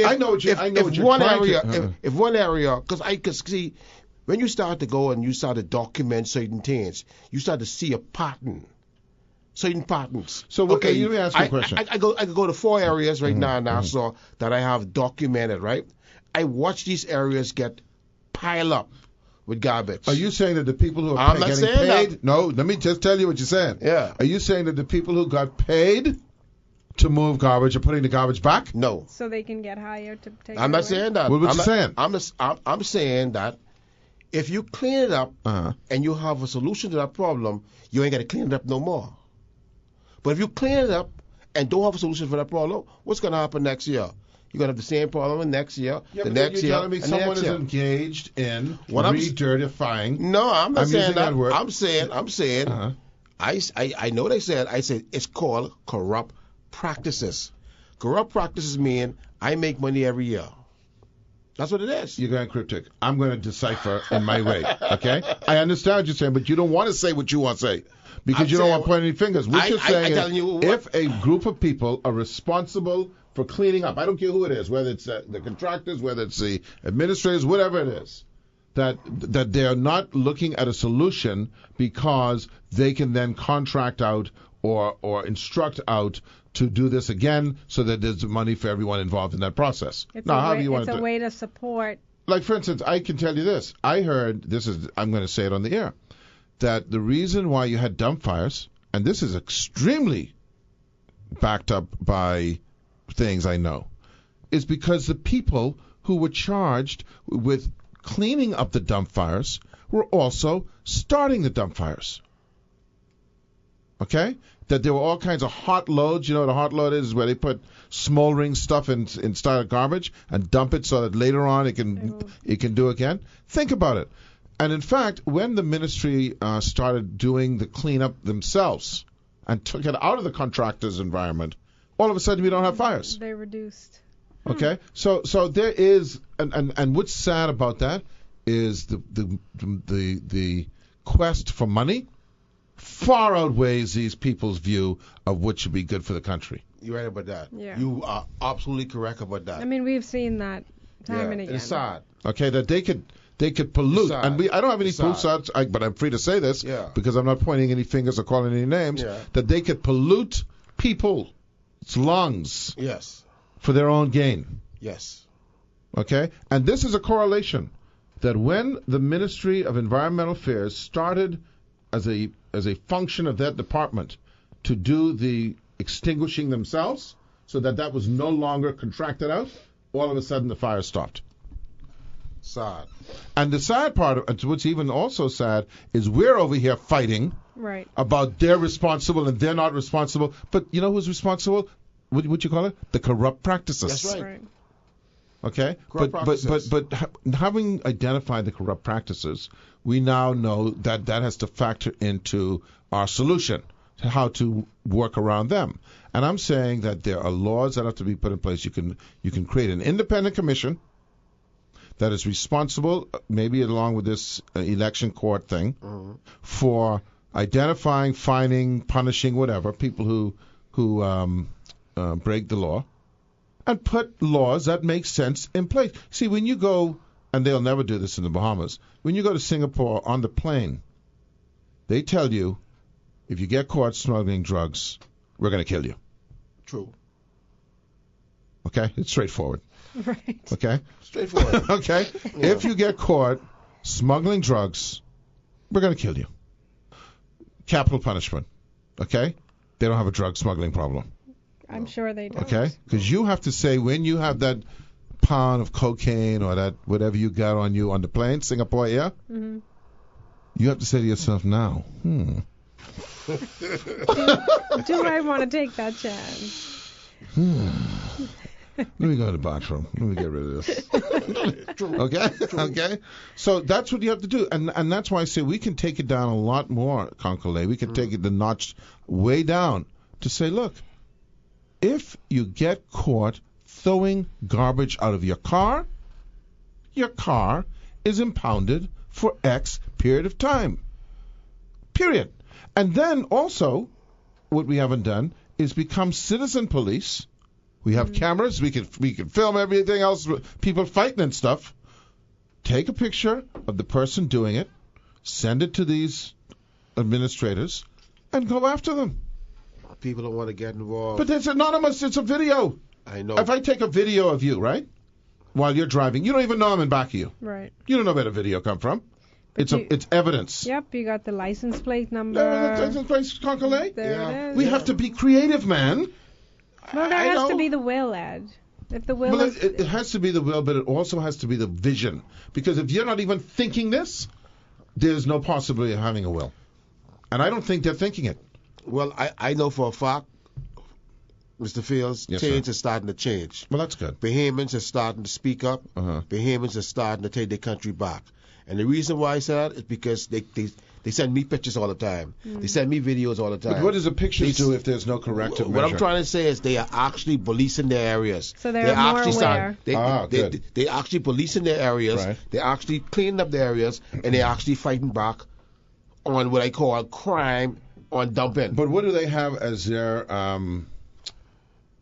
I know what you're trying to. If one area, because I could see, when you start to go and you start to document certain things, you start to see a pattern. Certain patterns. So let me ask you a question. I could go to 4 areas right now in Nassau that I have documented, right? I watch these areas get piled up with garbage. Are you saying that the people who are getting paid? That. No, let me just tell you what you're saying. Yeah. Are you saying that the people who got paid to move garbage are putting the garbage back? No. So they can get hired to take I'm it not away? saying that. What you saying? I'm saying that if you clean it up and you have a solution to that problem, you ain't got to clean it up no more. But if you clean it up and don't have a solution for that problem, what's going to happen next year? You're going to have the same problem next year, the next year, telling me someone is engaged in re-dirtifying. No, I'm not saying that. I'm saying. I know what I said. I said it's called corrupt practices. Corrupt practices mean I make money every year. That's what it is. You're going cryptic. I'm going to decipher in my way. Okay? I understand what you're saying, but you don't want to say what you want to say because you don't want to point any fingers. What you're saying is if a group of people are responsible for cleaning up, I don't care who it is, whether it's the contractors, whether it's the administrators, whatever it is, that they're not looking at a solution because they can then contract out or instruct out to do this again so that there's money for everyone involved in that process. It's a way to support. Like, for instance, I can tell you this. I heard, I'm going to say it on the air, that the reason why you had dump fires, and this is extremely backed up by things I know, is because the people who were charged with cleaning up the dump fires were also starting the dump fires. Okay? That there were all kinds of hot loads. You know what a hot load is where they put smoldering stuff inside of garbage and dump it so that later on it can do again. Think about it. And in fact, when the ministry started doing the cleanup themselves and took it out of the contractor's environment, all of a sudden we don't have fires. They reduced. Okay? So there is, and what's sad about that is the quest for money far outweighs these people's view of what should be good for the country. You're right about that. Yeah. You are absolutely correct about that. I mean, we've seen that time and again. It's sad. Okay, that they could pollute, and I don't have any proof, but I'm free to say this because I'm not pointing any fingers or calling any names. That they could pollute people's lungs. Yes. For their own gain. Yes. Okay, and this is a correlation that when the Ministry of Environmental Affairs started as a function of that department to do the extinguishing themselves, so that was no longer contracted out, all of a sudden the fire stopped. Sad. And the sad part of what's even also sad is we're over here fighting about they're responsible and they're not responsible. But you know who's responsible? What you call it? The corrupt practices. That's right. Okay, but having identified the corrupt practices, we now know that has to factor into our solution, how to work around them. And I'm saying that there are laws that have to be put in place. You can create an independent commission that is responsible, maybe along with this election court thing, for identifying, fining, punishing, whatever people who break the law. And put laws that make sense in place. See, when you go, and they'll never do this in the Bahamas, when you go to Singapore on the plane, they tell you, if you get caught smuggling drugs, we're going to kill you. True. Okay? It's straightforward. Right. Okay? Straightforward. Okay? Yeah. If you get caught smuggling drugs, we're going to kill you. Capital punishment. Okay? They don't have a drug smuggling problem. I'm sure they don't. Okay? Because you have to say when you have that pound of cocaine or that whatever you got on you on the plane, Singapore Air, you have to say to yourself now, do I want to take that chance? Let me go to the bathroom. Let me get rid of this. Okay? Okay? So that's what you have to do. And that's why I say we can take it down a lot more, Concole. We can take it the notch way down to say, look, if you get caught throwing garbage out of your car is impounded for X period of time. Period. And then also, what we haven't done is become citizen police. We have cameras. We can film everything else, people fighting and stuff. Take a picture of the person doing it, send it to these administrators, and go after them. People don't want to get involved. But it's anonymous. It's a video. I know. If I take a video of you, right, while you're driving, you don't even know I'm in back of you. Right. You don't know where the video come from. It's evidence. Yep, you got the license plate number. License plate, Concole? There it is. We have to be creative, man. Well, there has to be the will, Ed. If the will is... It has to be the will, but it also has to be the vision. Because if you're not even thinking this, there's no possibility of having a will. And I don't think they're thinking it. Well, I know for a fact, Mr. Fields, change is starting to change. Well, that's good. Bahamians are starting to speak up. Bahamians are starting to take their country back. And the reason why I say that is because They send me pictures all the time. They send me videos all the time. But what does the pictures do if there's no corrective measure? What I'm trying to say is they are actually policing their areas. So they're more aware. They actually policing their areas. Right. They're actually cleaning up their areas, and they're actually fighting back on what I call crime on dumping. But what do they have as their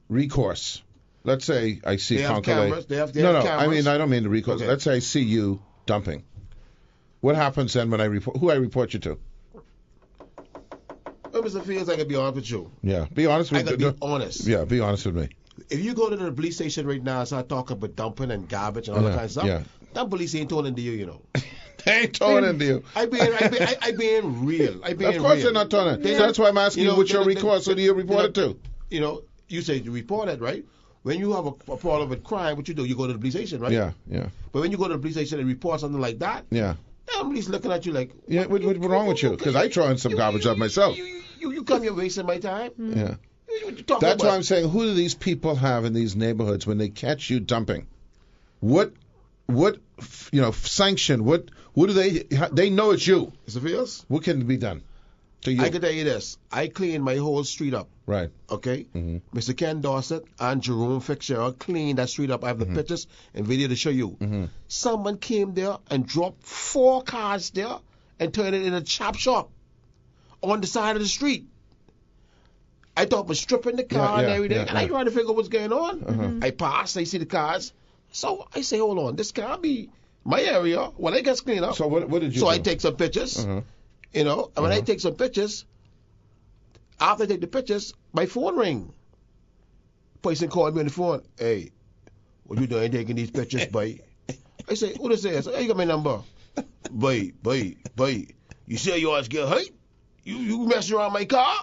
recourse? Let's say I see They have Concolay. cameras. They have No, cameras. I mean I don't mean the recourse. Okay. Let's say I see you dumping. What happens then when I report? Who I report you to? Well, Mr. Fields, I can be honest with you. Yeah, be honest I with can me. be honest. Yeah, be honest with me. If you go to the police station right now and start talking about dumping and garbage and all that kind of stuff, yeah. that police ain't told into you, They ain't towing into you. I being real. Of course they're not towing it. That's why I'm asking you what's your recourse. Who do you report it to? You say you report it, right? When you have a problem with crime, what you do? You go to the police station, right? Yeah. But when you go to the police station and report something like that, Yeah. somebody's looking at you like, Yeah, what's wrong with you? Because I throw in some garbage up myself. You come here wasting my time. Yeah. What you talking That's about? why I'm saying, who do these people have in these neighborhoods when they catch you dumping? What sanction? What do they know it's you? Mr. Fields, What can be done to you? I can tell you this. I cleaned my whole street up. Right. Okay? Mr. Ken Dorset and Jerome Fitzgerald cleaned that street up. I have the pictures and video to show you. Someone came there and dropped 4 cars there and turned it in a chop shop on the side of the street. I thought was stripping the car and everything, and I tried to figure out what's going on. I passed, I see the cars. So I say, hold on, this can't be my area. When I get cleaned up. So what did you do? So I take some pictures, and when I take some pictures, after I take the pictures, my phone ring. Person called me on the phone. Hey, what you doing taking these pictures, boy? I say, what is this? Hey, you got my number. Boy. You say you always get hurt? You messing around my car?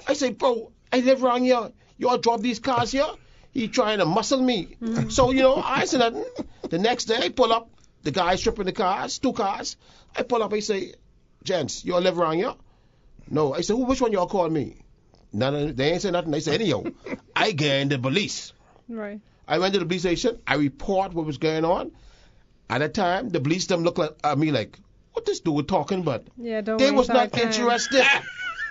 I say, bro, I live around here. You all drop these cars here? He trying to muscle me. So, I said nothing. The next day, I pull up. The guy stripping the cars, 2 cars. I pull up. I say, gents, you all live around here? No. I said, which one y'all call me? None. They ain't say nothing. They said, anyhow, I get in the police. Right. I went to the police station. I report what was going on. At that time, the police them look at me like, what this dude talking about? Yeah, don't They waste was our not time. interested.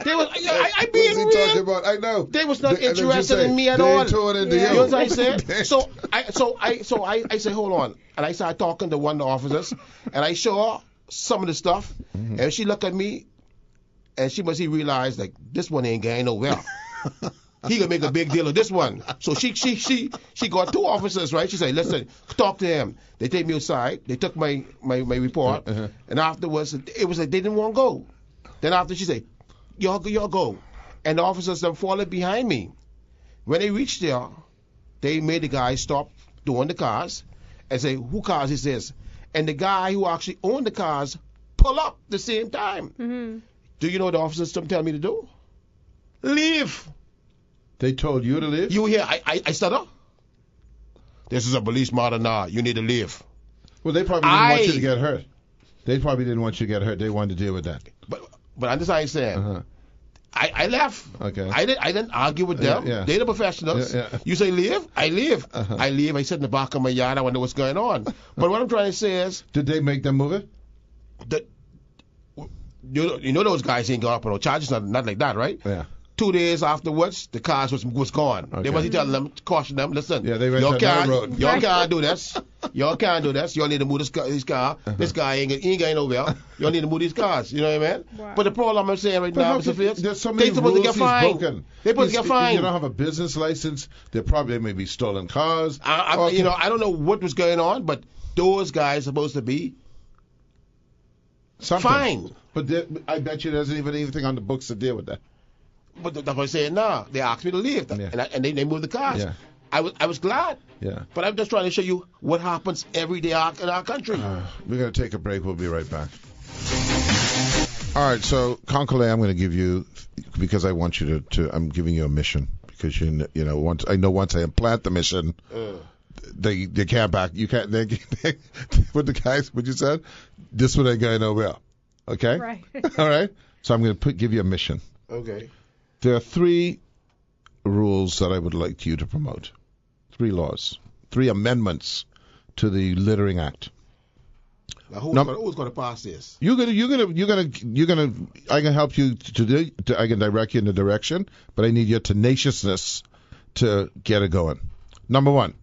They was, I What's being he real. talking about? I know. They was not And then you interested say, in me at they all. ain't towing into Yeah. You know what I'm saying? They- So I say, hold on, and I started talking to one of the officers, and I show her some of the stuff, and she looked at me, and she realized like this one ain't going nowhere. He gonna make a big deal of this one. So she got 2 officers, right? She said, listen, talk to him. They take me aside. They took my report, and afterwards it was like they didn't want to go. Then after she said, y'all go, and the officers then followed behind me. When they reached there, they made the guy stop doing the cars and say, who cars is this? And the guy who actually owned the cars pull up the same time. Do you know what the officers tell me to do? Leave. They told you to leave? You here? I stutter. This is a police matter now. You need to leave. Well, they probably didn't want you to get hurt. They probably didn't want you to get hurt. They wanted to deal with that. But I'm just saying. I left. Okay. I didn't argue with them. Yeah. They're the professionals. Yeah. You say leave, I leave. I leave. I sit in the back of my yard. I wonder what's going on. But what I'm trying to say is Did they make them move it? that you know those guys ain't going up on no charges, not like that, right? Yeah. 2 days afterwards, the cars was gone. Okay. They wasn't telling them, caution them, listen. Yeah, they went y'all to another can't, road. y'all can't do this. Y'all can't do this. Y'all need to move this car. This guy ain't going nowhere. Y'all need to move these cars. You know what I mean? Wow. But the problem I'm saying right But now, how Mr. can- Fields, there's so they many supposed to rules get he's fined. broken. They supposed to He's- get fined. You don't have a business license. There probably may be stolen cars. I don't know what was going on, but those guys supposed to be Something. fined. But I bet you there isn't even anything on the books to deal with that. But that's what I'm saying now. They asked me to leave, Yeah. and they moved the cars. Yeah. I was glad. Yeah. But I'm just trying to show you what happens every day in our country. We're going to take a break. We'll be right back. All right. So, Concolay, I'm going to give you, because I want you to I'm giving you a mission. Because, once I implant the mission, they can't back. You can't. They what the guys, what you said? This one ain't going nowhere. Okay? Right. All right? So, I'm going to give you a mission. Okay. There are 3 rules that I would like you to promote. 3 laws. 3 amendments to the Littering Act. Now, who's gonna pass this? You're gonna. I can help you I can direct you in the direction, but I need your tenaciousness to get it going. Number one,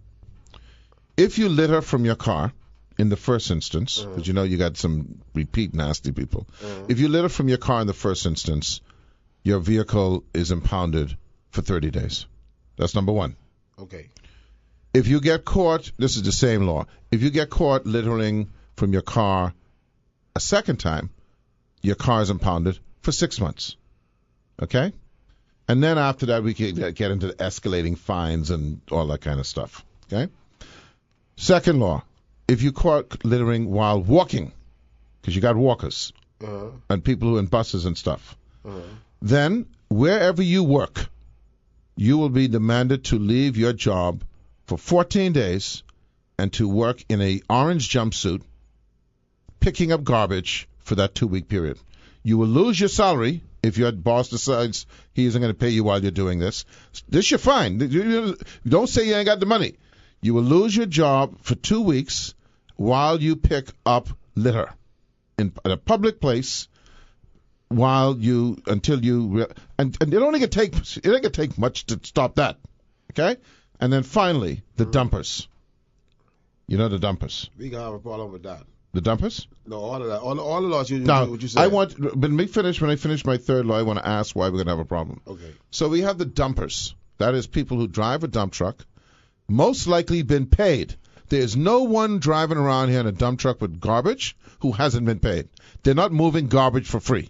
if you litter from your car in the first instance, because you got some repeat nasty people. If you litter from your car in the first instance, your vehicle is impounded for 30 days. That's number one. Okay. If you get caught, this is the same law. If you get caught littering from your car a second time, your car is impounded for 6 months. Okay? And then after that, we can get into the escalating fines and all that kind of stuff. Okay? Second law, if you caught littering while walking, because you got walkers and people who are in buses and stuff, then wherever you work, you will be demanded to leave your job for 14 days and to work in a orange jumpsuit picking up garbage for that 2-week period. You will lose your salary if your boss decides he isn't going to pay you while you're doing this. This you're fine. You don't say you ain't got the money. You will lose your job for 2 weeks while you pick up litter in a public place until you and it only can take much to stop that. Okay? And then finally, the dumpers. You know the dumpers. We gonna have a problem with that. The dumpers? No, all of that. All the laws what you When said. I finish my third law, I want to ask why we're gonna have a problem. Okay. So we have the dumpers. That is people who drive a dump truck, most likely been paid. There's no one driving around here in a dump truck with garbage who hasn't been paid. They're not moving garbage for free.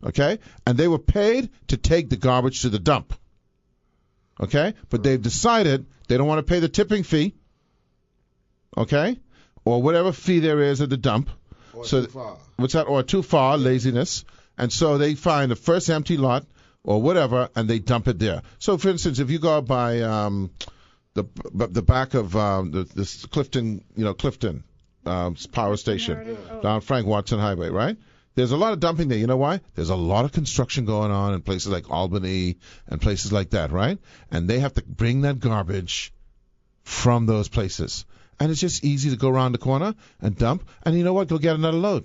Okay? And they were paid to take the garbage to the dump. Okay? But they've decided they don't want to pay the tipping fee. Okay? Or whatever fee there is at the dump. Or so too far. What's that? Or too far, laziness. And so they find the first empty lot or whatever, and they dump it there. So, for instance, if you go by the back of this Clifton power station down Frank Watson Highway, right? There's a lot of dumping there. You know why? There's a lot of construction going on in places like Albany and places like that, right? And they have to bring that garbage from those places. And it's just easy to go around the corner and dump. And you know what? Go get another load.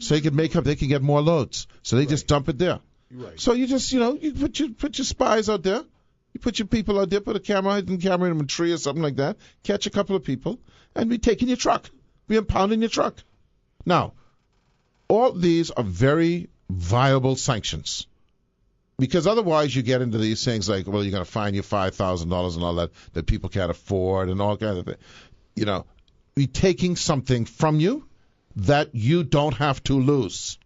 So they can get more loads. So they just dump it there. Right. So you just, you put your spies out there. You put your people out there, put a hidden camera in a tree or something like that, catch a couple of people, and be taking your truck. Be impounding your truck. Now, all these are very viable sanctions. Because otherwise you get into these things like, well, you're going to fine you $5,000 and all that people can't afford and all kinds of things. We're taking something from you that you don't have to lose.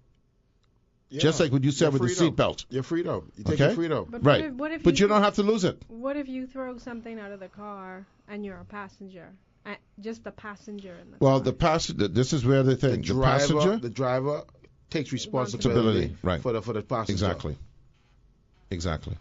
Yeah. Just like what you said with the seatbelt. Your freedom. You take your freedom. But right. But you don't have to lose it. What if you throw something out of the car and you're a passenger? Just a passenger in the car. Well, this is where the thing. The driver takes responsibility right. for the passenger. Exactly.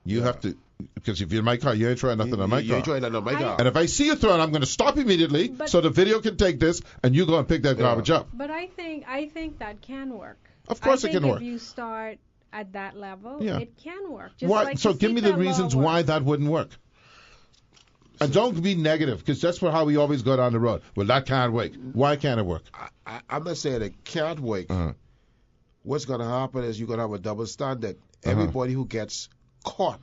You have to, because if you're in my car, you ain't trying nothing on my car. You ain't trying nothing on my car. And if I see you throw it, I'm going to stop immediately so the video can take this and you go and pick that garbage up. But I think that can work. Of course it can work. If you start at that level, it can work. Why? Like so give me the reasons why that wouldn't work. And don't be negative, because that's how we always go down the road. Well, that can't work. Why can't it work? I'm not saying it can't work. What's going to happen is you're going to have a double standard. Everybody who gets caught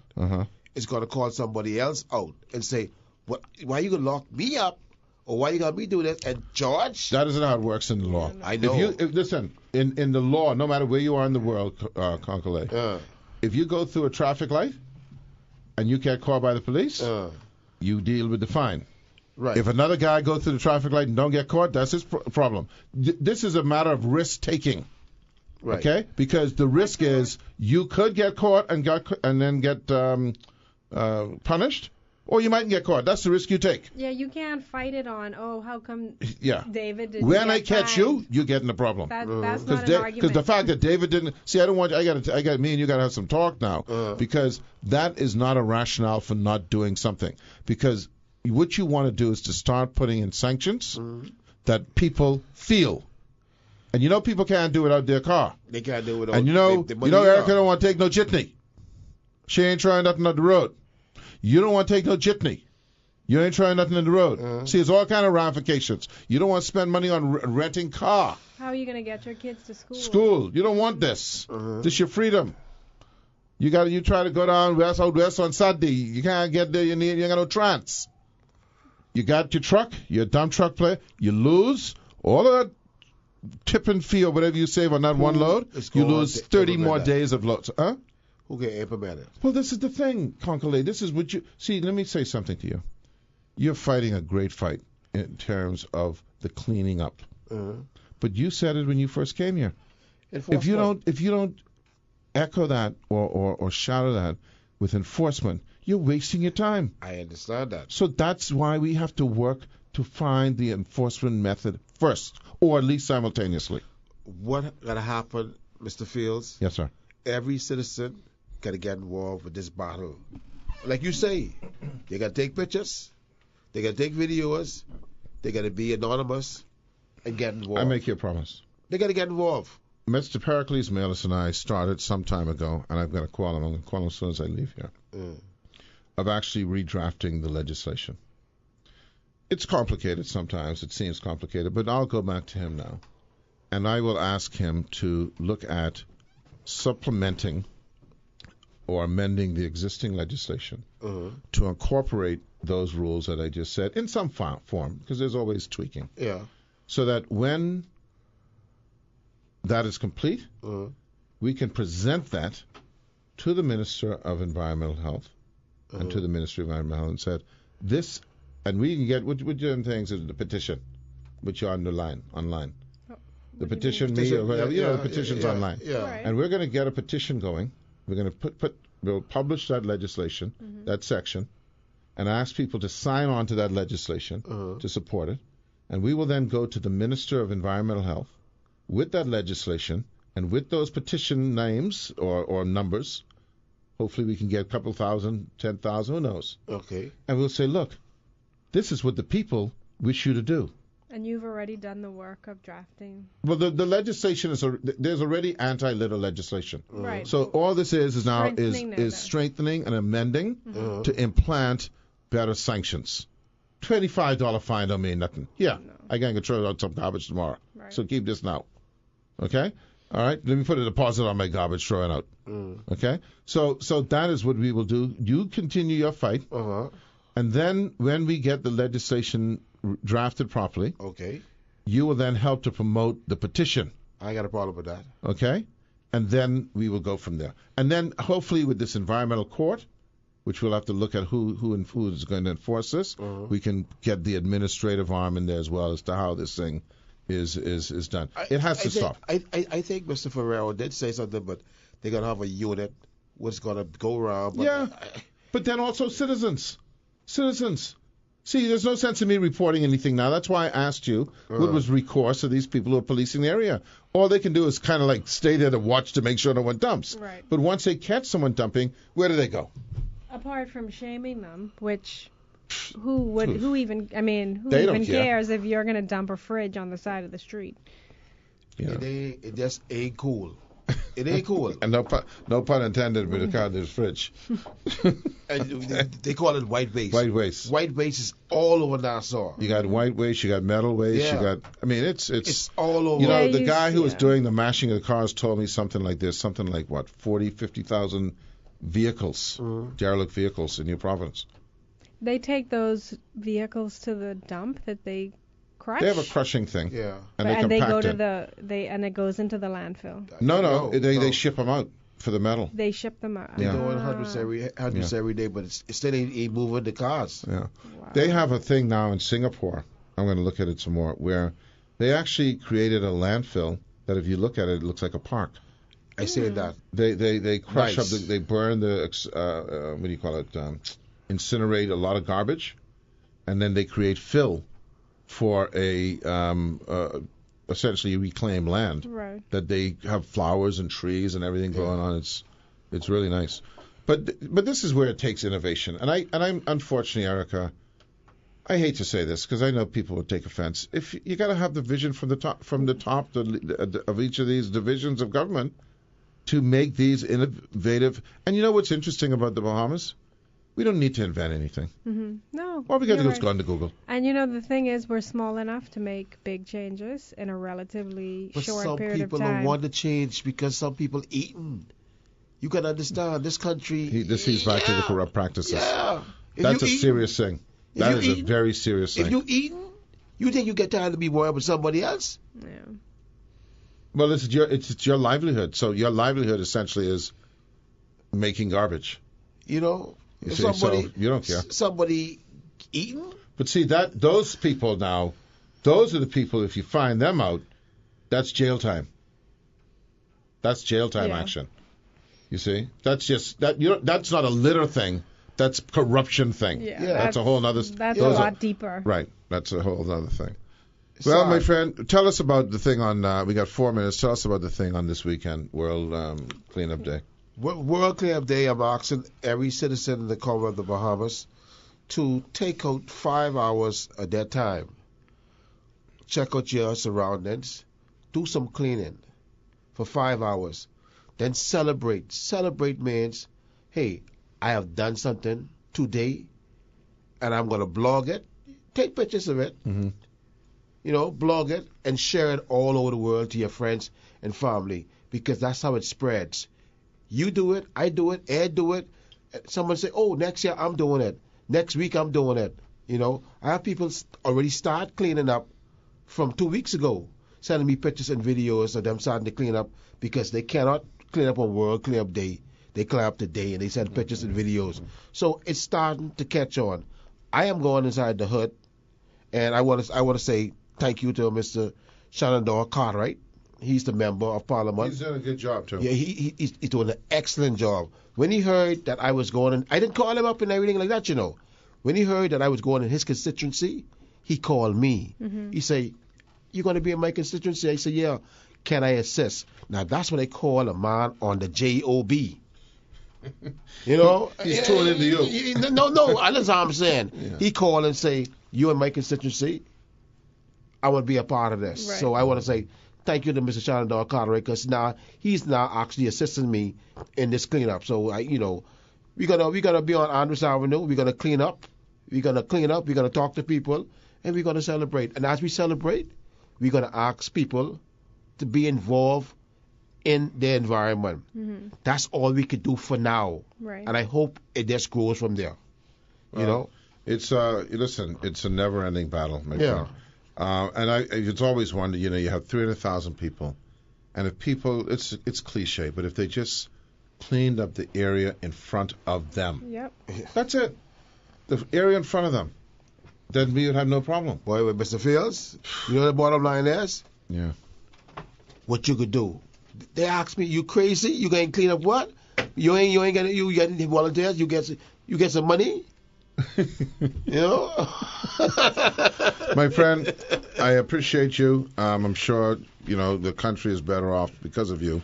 is going to call somebody else out and say, why you going to lock me up? Or why you got me do this? And George? That isn't how it works in the law. I know. Listen, in the law, no matter where you are in the world, Concole, if you go through a traffic light and you get caught by the police, you deal with the fine. Right. If another guy goes through the traffic light and don't get caught, that's his problem. This is a matter of risk taking. Right. Okay? Because the risk is you could get caught and then get punished. Or you mightn't get caught. That's the risk you take. Yeah, you can't fight it on, how come David didn't when I get catch fined? you get in the problem. That's not an argument. Because the fact that David didn't... See, I got me and you got to have some talk now. Because that is not a rationale for not doing something. Because what you want to do is to start putting in sanctions that people feel. And people can't do it out their car. They can't do it out. And Erica don't want to take no jitney. She ain't trying nothing on the road. You don't want to take no jitney. You ain't trying nothing in the road. See, it's all kind of ramifications. You don't want to spend money on renting car. How are you going to get your kids to school? School. You don't want this. This is your freedom. You try to go down out west on Saturday. You can't get there. You ain't got no trance. You got your truck. You're a dump truck player. You lose all of that tipping fee or whatever you save on that one load. You lose 30 more days of loads. Huh? Who can implement it? Well, this is the thing, Concolay. This is what you see. Let me say something to you. You're fighting a great fight in terms of the cleaning up. But you said it when you first came here. If you don't echo that or shadow that with enforcement, you're wasting your time. I understand that. So that's why we have to work to find the enforcement method first, or at least simultaneously. What gotta happen, Mr. Fields? Yes, sir. Every citizen gotta get involved with this battle. Like you say, they gotta take pictures, they gotta take videos, they gotta be anonymous and get involved. I make you a promise. They gotta get involved. Mr. Pericles Melis and I started some time ago, and I've got to call him. I'm going to call him as soon as I leave here. Of actually redrafting the legislation. It's complicated sometimes. It seems complicated, but I'll go back to him now, and I will ask him to look at supplementing or amending the existing legislation to incorporate those rules that I just said in some form, because there's always tweaking. Yeah. So that when that is complete, we can present that to the Minister of Environmental Health and to the Ministry of Environmental Health and said, this, and we can get, what things is the petition, which are online. The petition, me, or whatever, the petition's online. Yeah. Right. And we're going to get a petition going. We're going to we'll publish that legislation, that section, and ask people to sign on to that legislation to support it. And we will then go to the Minister of Environmental Health with that legislation and with those petition names or numbers. Hopefully we can get a couple thousand, 10,000, who knows. Okay. And we'll say, look, this is what the people wish you to do. And you've already done the work of drafting. Well, the legislation there's already anti-litter legislation. Right. So all this is now Strengthening strengthening and amending to implant better sanctions. $25 fine don't mean nothing. Yeah, No. I can throw out some garbage tomorrow. Right. So keep this now. Okay? All right? Let me put a deposit on my garbage throwing out. Okay? So that is what we will do. You continue your fight. And then when we get the legislation drafted properly, Okay. you will then help to promote the petition. I got a problem with that. Okay? And then we will go from there. And then hopefully with this environmental court, which we'll have to look at who is going to enforce this, we can get the administrative arm in there as well as to how this thing is done. It has to stop. I think Mr. Ferrero did say something, but they're going to have a unit what's going to go around. But Yeah. But then also citizens. See, there's no sense in me reporting anything now. That's why I asked you what was recourse of these people who are policing the area. All they can do is kind of like stay there to watch to make sure no one dumps. Right. But once they catch someone dumping, where do they go? Apart from shaming them, which who even They don't care. cares if you're going to dump a fridge on the side of the street? You know. It just ain't cool. It ain't cool. And no pun intended with the car in this fridge. And they call it white waste. White waste. White waste is all over Nassau. You got white waste, you got metal waste, Yeah. you got. I mean, it's all over. You know, Yeah, the guy who was yeah. doing the mashing of the cars told me something like this, something like what, 50,000 vehicles, derelict vehicles in New Providence. They take those vehicles to the dump that they crush. They have a crushing thing. Yeah. And and they they compact go it. to and it goes into the landfill. No, they ship them out for the metal. They ship them out. Yeah. They're doing hundreds every day, but it's still ain't moving the cars. Yeah. Wow. They have a thing now in Singapore. I'm going to look at it some more, where they actually created a landfill that, if you look at it, it looks like a park. I say that. They crush Nice. up, they burn the what do you call it? Incinerate a lot of garbage, and then they create fill for essentially reclaimed land. Right. That they have flowers and trees and everything going on. It's really nice. But this is where it takes innovation. And I'm unfortunately, Erica, I hate to say this because I know people would take offense. If you got to have the vision from the top of each of these divisions of government to make these innovative. And you know what's interesting about the Bahamas? We don't need to invent anything. No. All we got to do you're is go into Google. And the thing is, we're small enough to make big changes in a relatively But short some period of people time. don't want to change because some people eating. You can understand this country. This he's back to the corrupt practices. Yeah. If That's a you eating- serious thing. if That you is a eating- very serious thing. If you eating, you think you get time to be worried about somebody else? Yeah. Well, it's your livelihood. So your livelihood essentially is making garbage. You know, You if see, somebody, so you don't care. Somebody eating. But see those people now, those are the people. If you find them out, that's jail time. That's jail time Yeah. action. You see, that's just that. That's not a litter thing. That's corruption thing. Yeah. That's a whole nother. That's a those lot are- deeper. Right. That's a whole other thing. Well, Sorry. my friend, tell us about the thing on. We got 4 minutes. Tell us about the thing on this weekend, World Cleanup Day. World Cleanup Day, I'm asking every citizen in the Commonwealth of the Bahamas to take out 5 hours of their time. Check out your surroundings. Do some cleaning for 5 hours. Then celebrate. Celebrate means, hey, I have done something today, and I'm going to blog it. Take pictures of it. Mm-hmm. Blog it and share it all over the world to your friends and family, because that's how it spreads. You do it, I do it, Ed do it. Someone say, oh, next year I'm doing it. Next week I'm doing it. I have people already start cleaning up from 2 weeks ago, sending me pictures and videos of them starting to clean up because they cannot clean up on World Cleanup Day. They clean up today and they send pictures and videos. So it's starting to catch on. I am going inside the hood, and I want to say thank you to Mr. Shenandoah Cartwright. He's the member of Parliament. He's done a good job too. Yeah, he's doing an excellent job. When he heard that I was going, I didn't call him up and everything like that, When he heard that I was going in his constituency, he called me. He said, "You going to be in my constituency?" I said, "Yeah." Can I assist? Now that's what they call a man on the job. He's tuned into you. No, that's what I'm saying. Yeah. He called and say, "You in my constituency? I want to be a part of this." Right. So I want to say thank you to Mr. Shenandoah Cartwright, because now he's actually assisting me in this cleanup. So we gotta be on Andrews Avenue. We're gonna clean up. We're gonna talk to people, and we're gonna celebrate. And as we celebrate, we're gonna ask people to be involved in their environment. That's all we could do for now. Right. And I hope it just grows from there. It's listen, it's a never-ending battle, my Yeah. friend. And it's always wondered, you have 300,000 people, and if people, it's cliche, but if they just cleaned up the area in front of them, Yep. that's it. The area in front of them, then we would have no problem. Boy, Mr. Fields, you know the bottom line is? Yeah. What you could do. They asked me, "You crazy? You gonna clean up what? You ain't gonna you get volunteers? You get some money?" My friend, I appreciate you. I'm sure the country is better off because of you.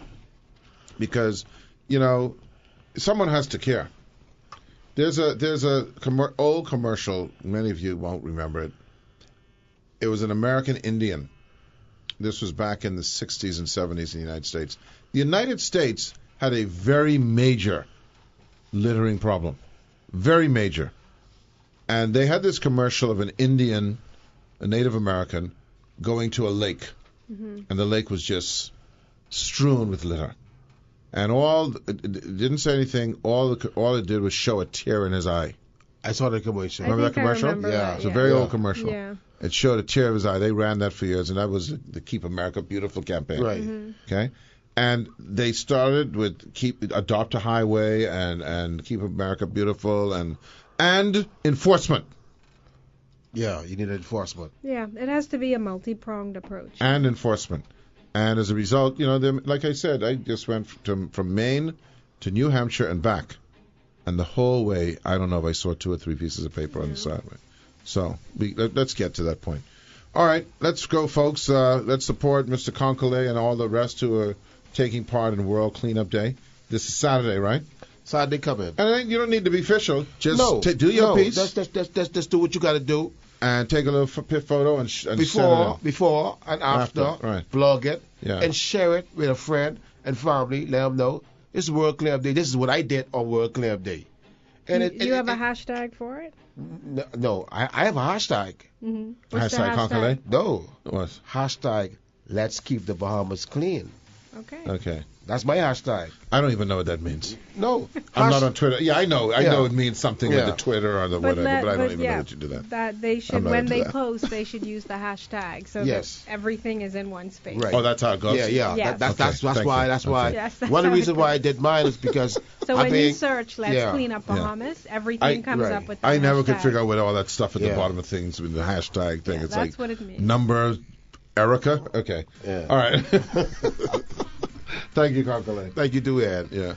Because someone has to care. There's a old commercial. Many of you won't remember it. It was an American Indian. This was back in the 60s and 70s in the United States. The United States had a very major littering problem. Very major. And they had this commercial of an Indian, a Native American, going to a lake. And the lake was just strewn with litter. And it didn't say anything. All it did was show a tear in his eye. I saw the commercial. Remember that commercial? Yeah. It's a very old commercial. Yeah. It showed a tear of his eye. They ran that for years, and that was the Keep America Beautiful campaign. Right. Okay? And they started with Adopt a Highway and Keep America Beautiful and enforcement. Yeah, you need enforcement. Yeah, it has to be a multi-pronged approach. And enforcement. And as a result, like I said, I just went from Maine to New Hampshire and back. And the whole way, I don't know if I saw 2 or 3 pieces of paper on the side. So let's get to that point. All right, let's go, folks. Let's support Mr. Concolay and all the rest who are taking part in World Cleanup Day. This is Saturday, right? Saturday coming. And you don't need to be official. Just do your piece. Just do what you got to do. And take a little photo and send it before and after. Right. Vlog it. Yeah. And share it with a friend and family. Let them know. It's World Cleanup Day. This is what I did on World Cleanup Day. And you have a hashtag for it? No, I have a hashtag. Mm-hmm. What's Hashtag the Concole? No, What? hashtag Let's keep the Bahamas clean. Okay. Okay. That's my hashtag. I don't even know what that means. No, I'm not on Twitter. Yeah, I know. I Yeah. know it means something with Yeah. the Twitter or the whatever, but I don't even know that you do that. That they should, I'm not when into they that. post, they should use the hashtag so Yes. that everything is in one space. Right. Oh, that's how it goes? Yeah, yeah. Yes. That's Thank why. you. That's why. Okay. Yes, that's One of the how it reasons why I goes. did mine is because So I when you think search "Let's yeah. clean up Yeah. Bahamas," everything comes right. up with the I never could hashtag. figure out what all that stuff at the Yeah. bottom of things with the hashtag thing. Yeah, It's that's like what it means. number Erica. Okay. Yeah. All right. Thank you, Concole. Thank you, Duane. Yeah.